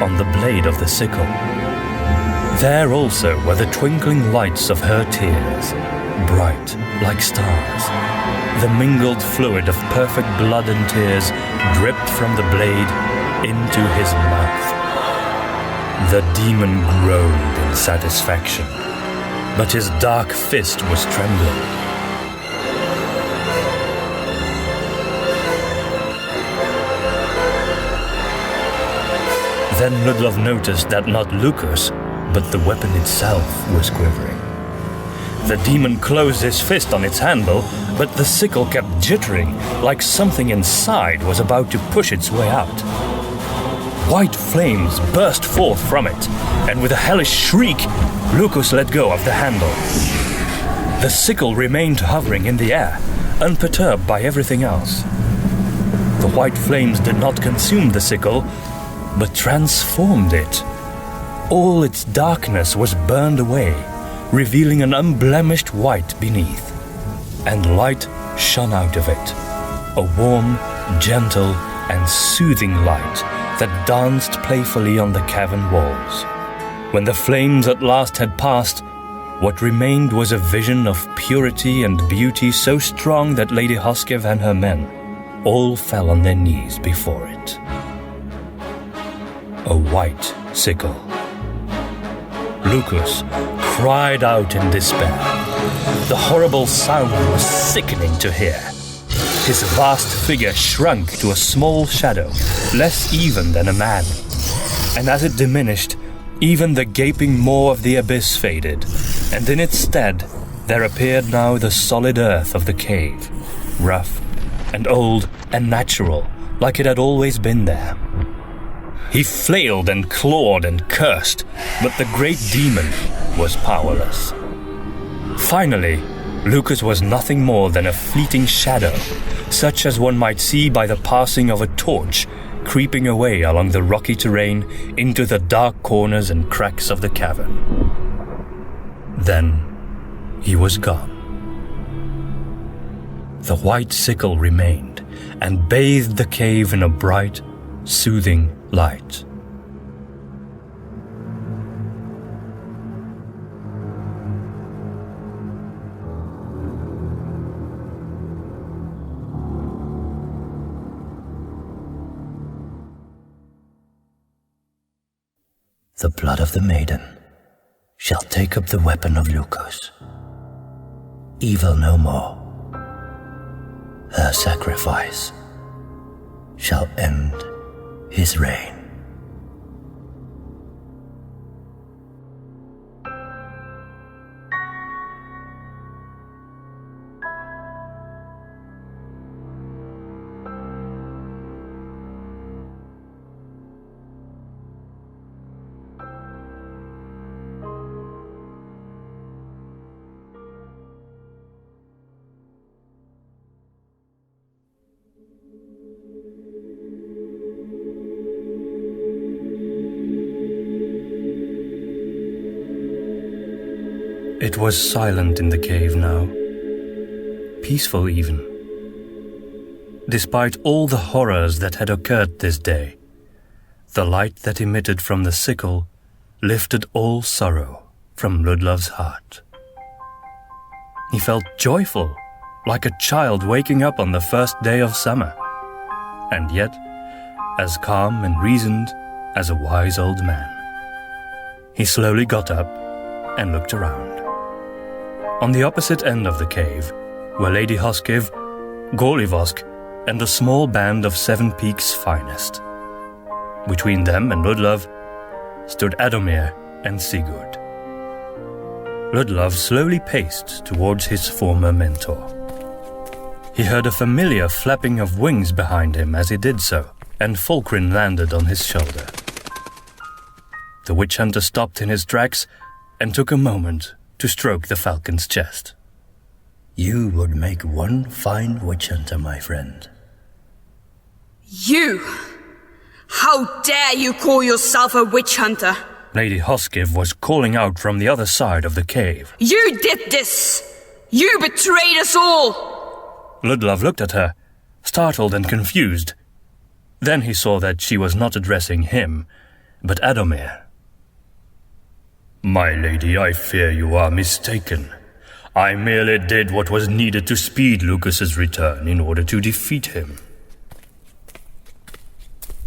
Speaker 1: on the blade of the sickle. There also were the twinkling lights of her tears, bright like stars. The mingled fluid of perfect blood and tears dripped from the blade into his mouth. The demon groaned in satisfaction, but his dark fist was trembling. Then Ludlov noticed that not Lucas, but the weapon itself was quivering. The demon closed his fist on its handle, but the sickle kept jittering, like something inside was about to push its way out. White flames burst forth from it, and with a hellish shriek, Lucas let go of the handle. The sickle remained hovering in the air, unperturbed by everything else. The white flames did not consume the sickle, but transformed it. All its darkness was burned away, revealing an unblemished white beneath, and light shone out of it, a warm, gentle, and soothing light that danced playfully on the cavern walls. When the flames at last had passed, what remained was a vision of purity and beauty so strong that Lady Hoskiv and her men all fell on their knees before it. A white sickle. Lucas cried out in despair. The horrible sound was sickening to hear. His vast figure shrunk to a small shadow, less even than a man. And as it diminished, even the gaping maw of the abyss faded, and in its stead there appeared now the solid earth of the cave, rough and old and natural, like it had always been there. He flailed and clawed and cursed, but the great demon was powerless. Finally, Lucas was nothing more than a fleeting shadow, such as one might see by the passing of a torch creeping away along the rocky terrain into the dark corners and cracks of the cavern. Then he was gone. The white sickle remained and bathed the cave in a bright, soothing light.
Speaker 4: The blood of the maiden shall take up the weapon of Lucas. Evil no more. Her sacrifice shall end his reign.
Speaker 1: It was silent in the cave now, peaceful even. Despite all the horrors that had occurred this day, the light that emitted from the sickle lifted all sorrow from Ludlov's heart. He felt joyful, like a child waking up on the first day of summer, and yet as calm and reasoned as a wise old man. He slowly got up and looked around. On the opposite end of the cave were Lady Hoskiv, Gorlivosk, and a small band of Sevenpeaks' finest. Between them and Ludlov stood Adomir and Sigurd. Ludlov slowly paced towards his former mentor. He heard a familiar flapping of wings behind him as he did so, and Fulcrin landed on his shoulder. The witch hunter stopped in his tracks and took a moment to stroke the falcon's chest.
Speaker 4: You would make one fine witch hunter, my friend.
Speaker 2: You! How dare you call yourself a witch hunter?
Speaker 1: Lady Hoskiv was calling out from the other side of the cave.
Speaker 2: You did this! You betrayed us all!
Speaker 1: Ludlov looked at her, startled and confused. Then he saw that she was not addressing him, but Adomir. My lady, I fear you are mistaken. I merely did what was needed to speed Lucas's return in order to defeat him.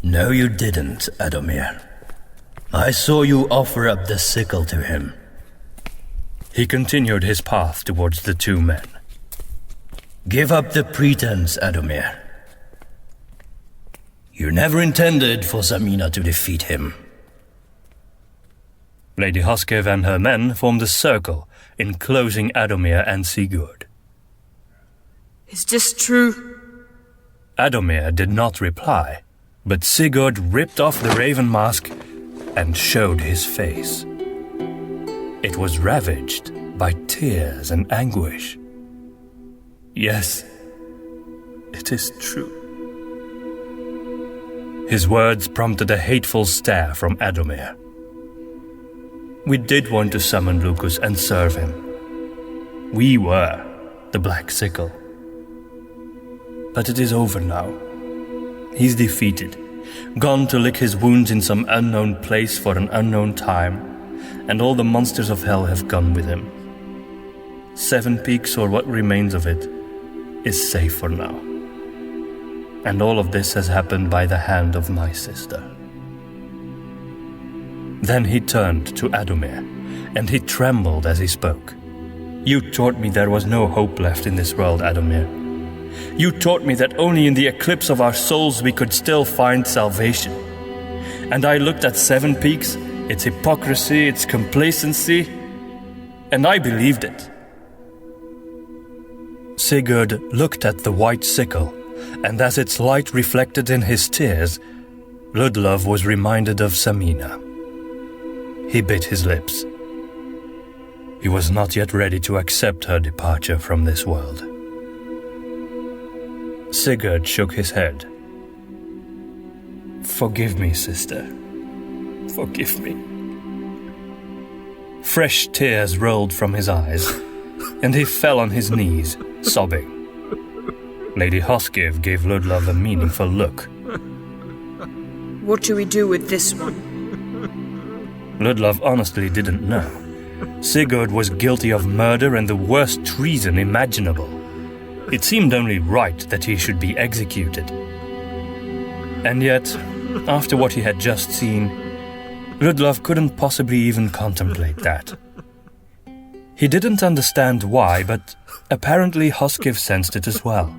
Speaker 4: No, you didn't, Adomir. I saw you offer up the sickle to him.
Speaker 1: He continued his path towards the two men.
Speaker 4: Give up the pretense, Adomir. You never intended for Samina to defeat him.
Speaker 1: Lady Hoskiv and her men formed a circle, enclosing Adomir and Sigurd.
Speaker 2: Is this true?
Speaker 1: Adomir did not reply, but Sigurd ripped off the raven mask and showed his face. It was ravaged by tears and anguish. Yes, it is true. His words prompted a hateful stare from Adomir. We did want to summon Lucas and serve him. We were the Black Sickle. But it is over now. He's defeated, gone to lick his wounds in some unknown place for an unknown time, and all the monsters of hell have gone with him. Sevenpeaks, or what remains of it, is safe for now. And all of this has happened by the hand of my sister. Then he turned to Adomir, and he trembled as he spoke. You taught me there was no hope left in this world, Adomir. You taught me that only in the eclipse of our souls we could still find salvation. And I looked at Sevenpeaks, its hypocrisy, its complacency, and I believed it. Sigurd looked at the white sickle, and as its light reflected in his tears, Ludlov was reminded of Samina. He bit his lips. He was not yet ready to accept her departure from this world. Sigurd shook his head. Forgive me, sister. Forgive me. Fresh tears rolled from his eyes, and he fell on his knees, sobbing. Lady Hoskiv gave Ludlov a meaningful look.
Speaker 2: What do we do with this one?
Speaker 1: Ludlov honestly didn't know. Sigurd was guilty of murder and the worst treason imaginable. It seemed only right that he should be executed. And yet, after what he had just seen, Ludlov couldn't possibly even contemplate that. He didn't understand why, but apparently Hoskiv sensed it as well.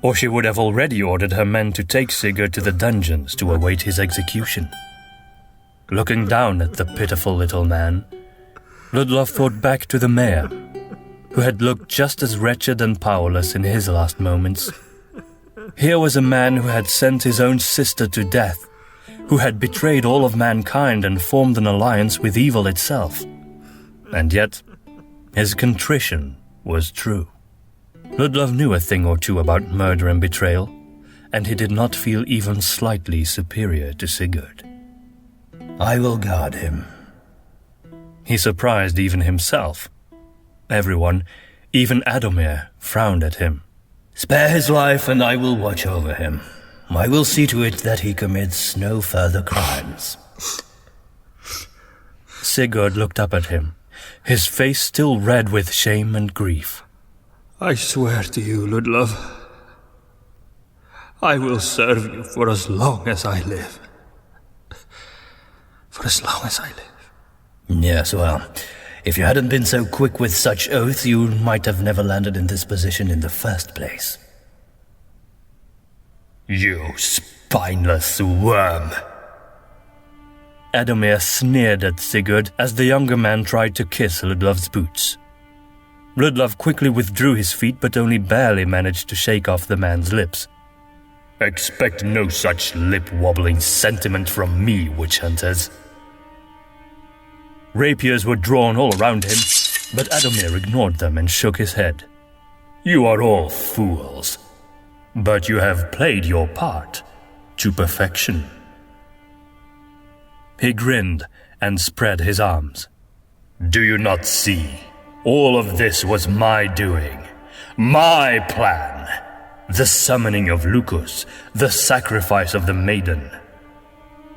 Speaker 1: Or she would have already ordered her men to take Sigurd to the dungeons to await his execution. Looking down at the pitiful little man, Ludlov thought back to the mayor, who had looked just as wretched and powerless in his last moments. Here was a man who had sent his own sister to death, who had betrayed all of mankind and formed an alliance with evil itself. And yet, his contrition was true. Ludlov knew a thing or two about murder and betrayal, and he did not feel even slightly superior to Sigurd.
Speaker 4: I will guard him.
Speaker 1: He surprised even himself. Everyone, even Adomir, frowned at him.
Speaker 4: Spare his life and I will watch over him. I will see to it that he commits no further crimes.
Speaker 1: Sigurd looked up at him, his face still red with shame and grief.
Speaker 7: I swear to you, Ludlov, I will serve you for as long as I live. For as long as I live.
Speaker 4: Yes, well, if you hadn't been so quick with such oaths, you might have never landed in this position in the first place.
Speaker 1: You spineless worm! Adomir sneered at Sigurd as the younger man tried to kiss Ludlov's boots. Ludlov quickly withdrew his feet but only barely managed to shake off the man's lips. "Expect no such lip-wobbling sentiment from me, witch hunters." Rapiers were drawn all around him, but Adomir ignored them and shook his head. "You are all fools, but you have played your part to perfection." He grinned and spread his arms. "Do you not see? All of this was my doing, my plan. The summoning of Lucas, the sacrifice of the maiden.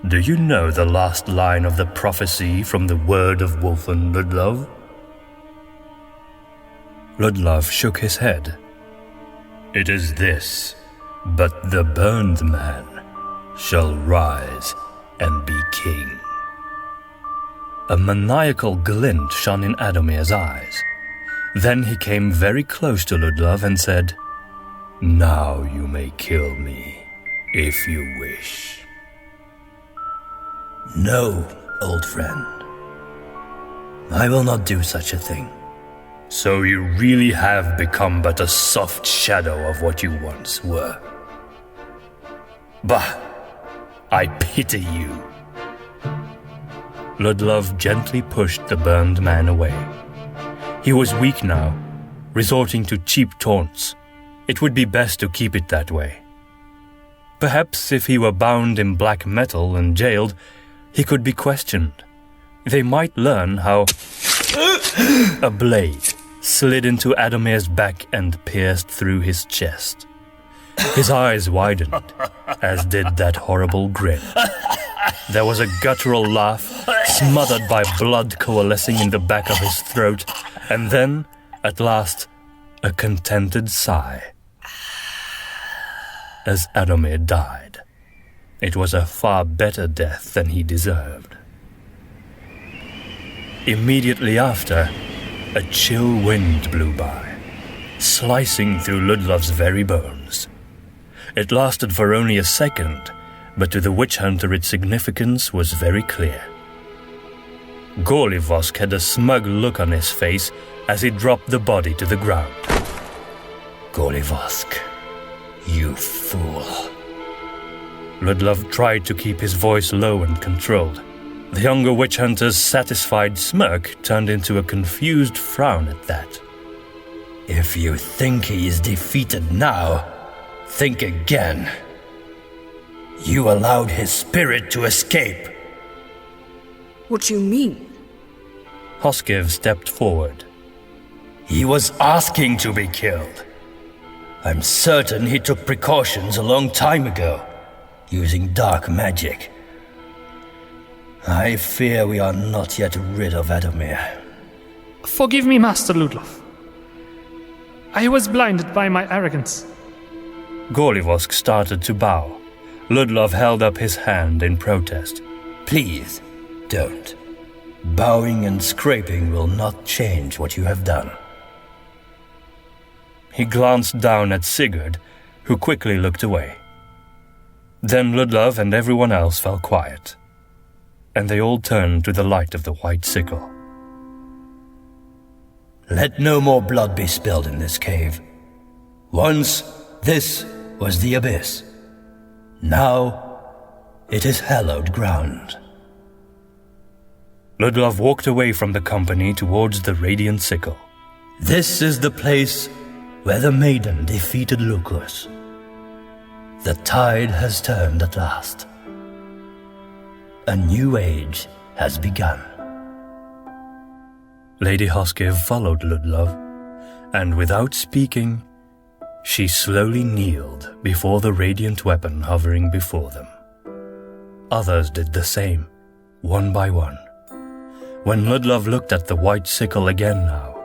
Speaker 1: Do you know the last line of the prophecy from the word of Wolfen, Ludlov?" Ludlov shook his head. "It is this, but the burned man shall rise and be king." A maniacal glint shone in Adomir's eyes. Then he came very close to Ludlov and said, "Now you may kill me, if you wish."
Speaker 4: "No, old friend. I will not do such a thing."
Speaker 1: "So you really have become but a soft shadow of what you once were. Bah! I pity you." Ludlov gently pushed the burned man away. He was weak now, resorting to cheap taunts. It would be best to keep it that way. Perhaps if he were bound in black metal and jailed, he could be questioned. They might learn how a blade slid into Adomir's back and pierced through his chest. His eyes widened, as did that horrible grin. There was a guttural laugh, smothered by blood coalescing in the back of his throat, and then, at last, a contented sigh. As Adomir died. It was a far better death than he deserved. Immediately after, a chill wind blew by, slicing through Ludlov's very bones. It lasted for only a second, but to the witch hunter its significance was very clear. Gorlivosk had a smug look on his face as he dropped the body to the ground.
Speaker 4: "Gorlivosk, you fool."
Speaker 1: Ludlov tried to keep his voice low and controlled. The younger witch hunter's satisfied smirk turned into a confused frown at that.
Speaker 4: "If you think he is defeated now, think again. You allowed his spirit to escape."
Speaker 2: What you mean?
Speaker 1: Hoskiv stepped forward.
Speaker 4: "He was asking to be killed. I'm certain he took precautions a long time ago, using dark magic. I fear we are not yet rid of Adomir."
Speaker 3: Forgive me, Master Ludlov. I was blinded by my arrogance.
Speaker 1: Gorlivosk started to bow. Ludlov held up his hand in protest.
Speaker 4: "Please, don't. Bowing and scraping will not change what you have done."
Speaker 1: He glanced down at Sigurd, who quickly looked away. Then Ludlov and everyone else fell quiet, and they all turned to the light of the white sickle.
Speaker 4: "Let no more blood be spilled in this cave. Once, this was the abyss. Now, it is hallowed ground."
Speaker 1: Ludlov walked away from the company towards the radiant sickle.
Speaker 4: "This is the place where the maiden defeated Lucas. The tide has turned at last. A new age has begun."
Speaker 1: Lady Hoskiv followed Ludlov, and without speaking, she slowly kneeled before the radiant weapon hovering before them. Others did the same, one by one. When Ludlov looked at the white sickle again now,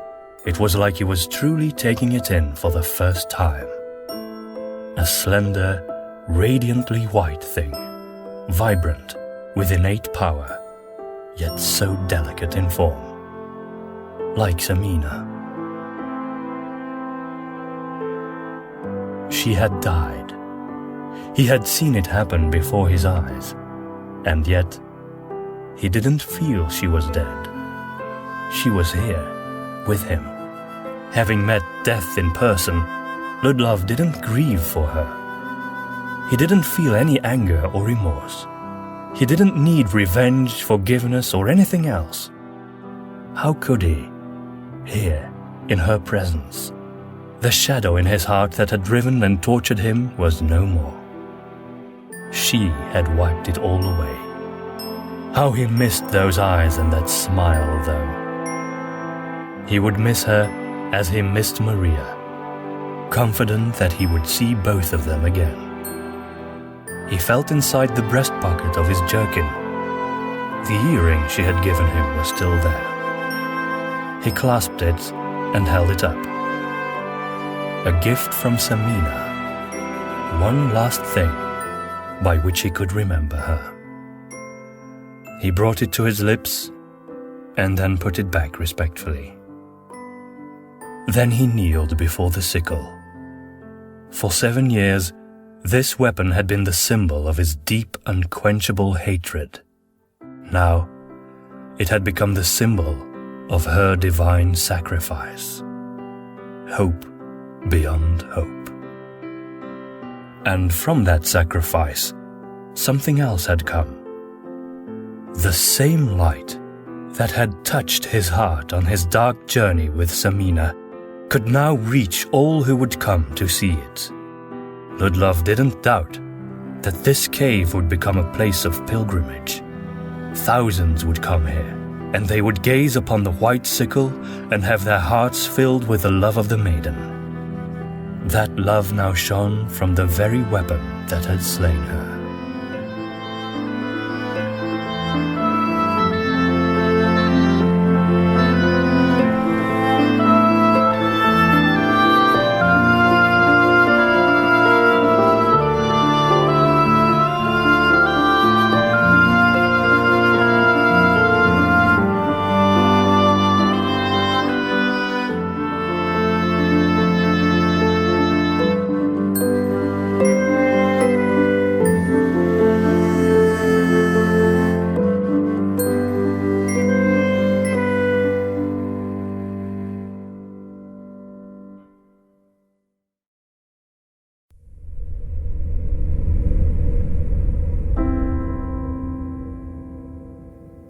Speaker 1: it was like he was truly taking it in for the first time. A slender, radiantly white thing, vibrant, with innate power, yet so delicate in form. Like Samina. She had died. He had seen it happen before his eyes, and yet he didn't feel she was dead. She was here, with him. Having met death in person, Ludlov didn't grieve for her. He didn't feel any anger or remorse. He didn't need revenge, forgiveness, or anything else. How could he? Here, in her presence. The shadow in his heart that had driven and tortured him was no more. She had wiped it all away. How he missed those eyes and that smile, though. He would miss her as he missed Maria, confident that he would see both of them again. He felt inside the breast pocket of his jerkin. The earring she had given him was still there. He clasped it and held it up. A gift from Samina. One last thing by which he could remember her. He brought it to his lips and then put it back respectfully. Then he kneeled before the sickle. For 7 years, this weapon had been the symbol of his deep, unquenchable hatred. Now, it had become the symbol of her divine sacrifice. Hope beyond hope. And from that sacrifice, something else had come. The same light that had touched his heart on his dark journey with Samina could now reach all who would come to see it. Ludlov didn't doubt that this cave would become a place of pilgrimage. Thousands would come here, and they would gaze upon the white sickle and have their hearts filled with the love of the maiden. That love now shone from the very weapon that had slain her.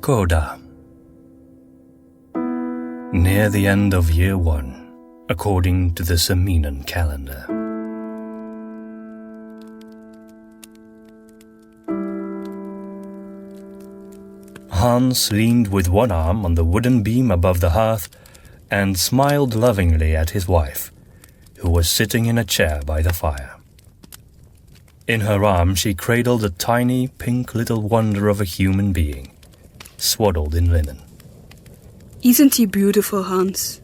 Speaker 1: Hruda. Near the end of year 1, according to the Saminan calendar. Hans leaned with one arm on the wooden beam above the hearth and smiled lovingly at his wife, who was sitting in a chair by the fire. In her arms she cradled a tiny, pink little wonder of a human being, swaddled in linen.
Speaker 2: Isn't he beautiful, Hans?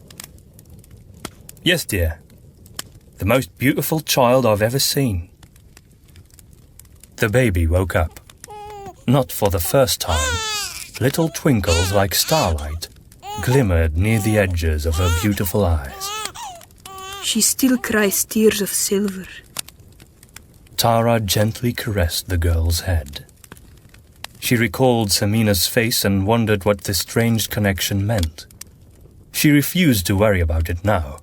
Speaker 1: Yes, dear. The most beautiful child I've ever seen. The baby woke up. Not for the first time. Little twinkles like starlight glimmered near the edges of her beautiful eyes.
Speaker 2: She still cries tears of silver.
Speaker 1: Tara gently caressed the girl's head. She recalled Samina's face and wondered what this strange connection meant. She refused to worry about it now.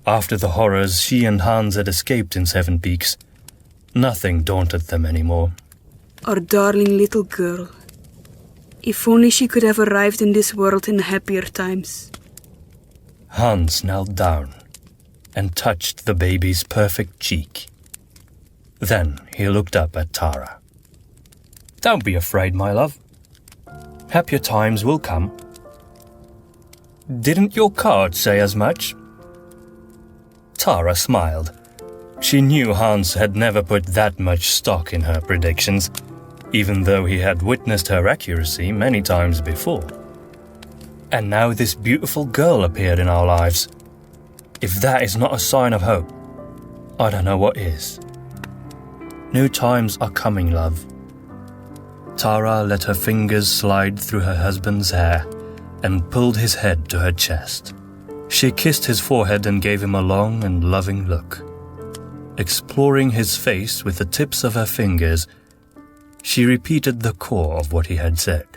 Speaker 1: After the horrors she and Hans had escaped in Sevenpeaks, nothing daunted them anymore.
Speaker 2: Our darling little girl. If only she could have arrived in this world in happier times.
Speaker 1: Hans knelt down and touched the baby's perfect cheek. Then he looked up at Tara. Don't be afraid, my love. Happier times will come. Didn't your card say as much? Tara smiled. She knew Hans had never put that much stock in her predictions, even though he had witnessed her accuracy many times before. And now this beautiful girl appeared in our lives. If that is not a sign of hope, I don't know what is. New times are coming, love. Tara let her fingers slide through her husband's hair and pulled his head to her chest. She kissed his forehead and gave him a long and loving look. Exploring his face with the tips of her fingers, she repeated the core of what he had said.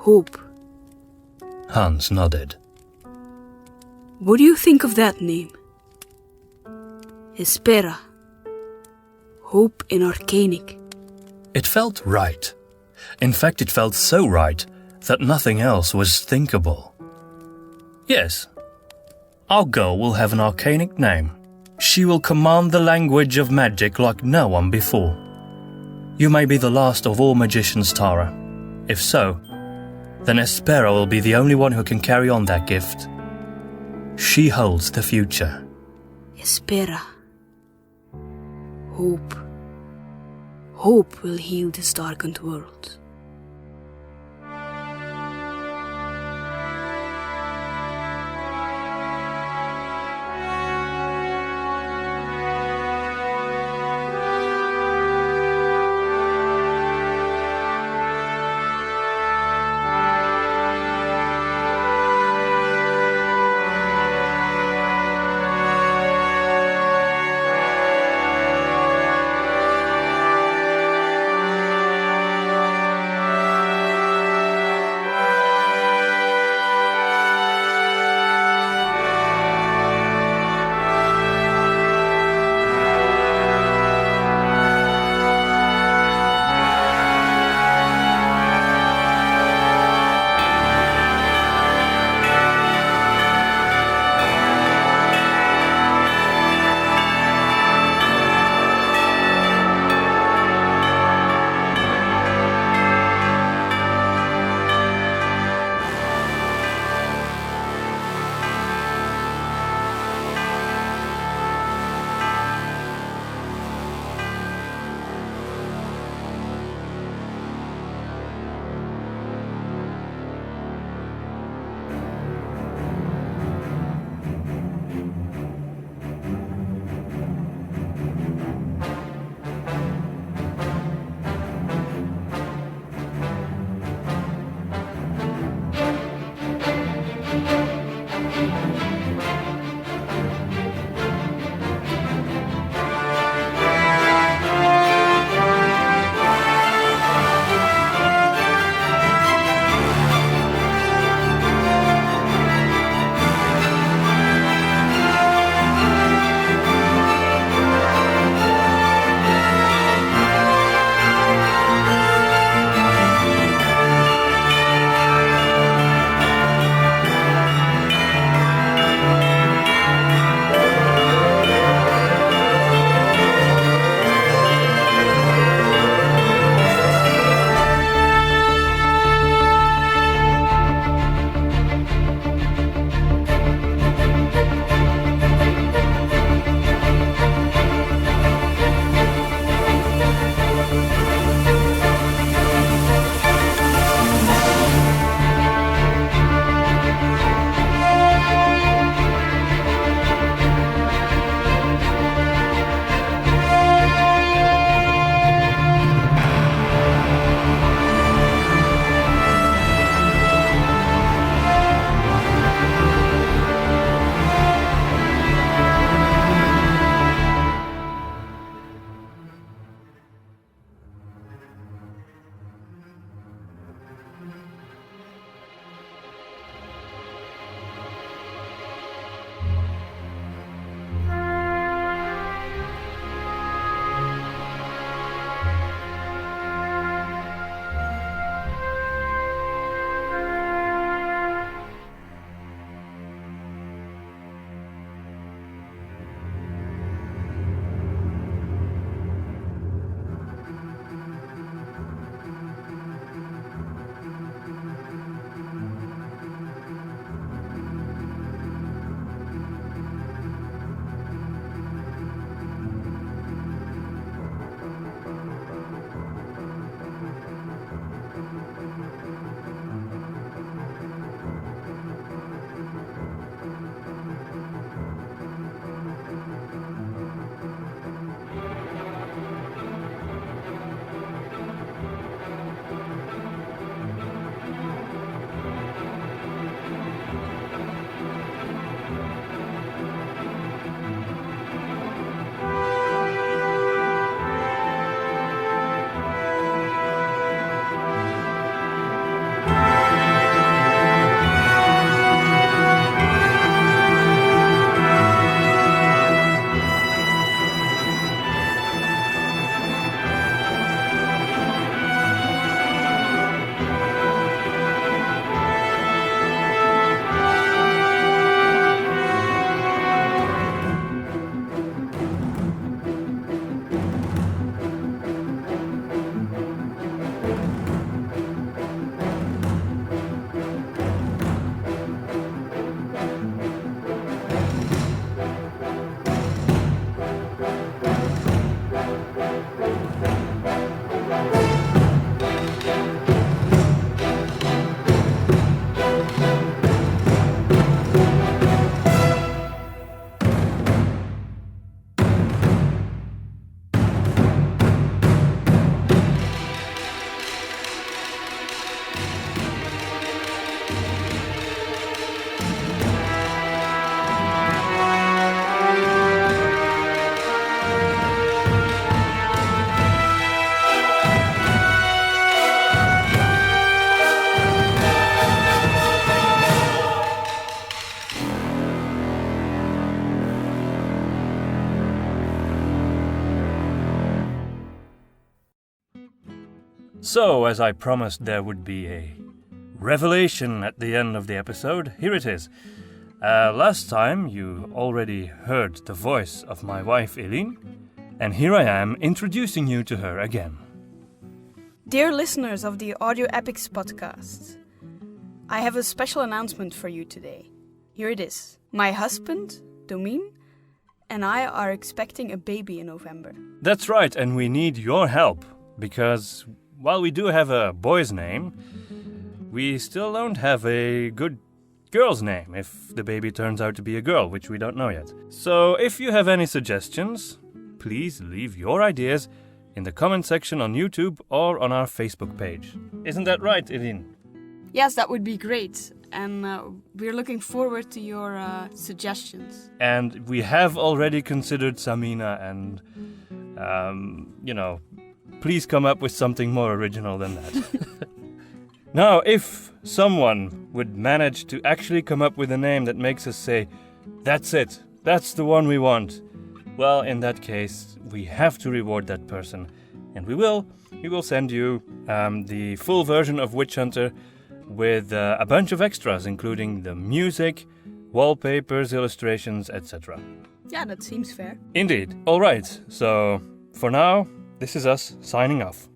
Speaker 2: Hope.
Speaker 1: Hans nodded.
Speaker 2: What do you think of that name? Espera. Hope in Arcanic.
Speaker 1: It felt right. In fact, it felt so right that nothing else was thinkable. Yes, our girl will have an arcanic name. She will command the language of magic like no one before. You may be the last of all magicians, Tara. If so, then Espera will be the only one who can carry on that gift. She holds the future.
Speaker 2: Espera. Hope. Hope will heal this darkened world.
Speaker 1: So, as I promised there would be a revelation at the end of the episode, here it is. Last time you already heard the voice of my wife Eline, and here I am introducing you to her again.
Speaker 2: Dear listeners of the Audio Epics podcast, I have a special announcement for you today. Here it is. My husband, Domien, and I are expecting a baby in November.
Speaker 1: That's right, and we need your help, because while we do have a boy's name, we still don't have a good girl's name if the baby turns out to be a girl, which we don't know yet. So if you have any suggestions, please leave your ideas in the comment section on YouTube or on our Facebook page. Isn't that right, Eline?
Speaker 2: Yes, that would be great. And we're looking forward to your suggestions.
Speaker 1: And we have already considered Samina and, please come up with something more original than that. Now, if someone would manage to actually come up with a name that makes us say, that's it, that's the one we want, well, in that case, we have to reward that person. And we will send you the full version of Witch Hunter with a bunch of extras, including the music, wallpapers, illustrations, etc.
Speaker 2: Yeah, that seems fair.
Speaker 1: Indeed. All right, so for now, this is us signing off.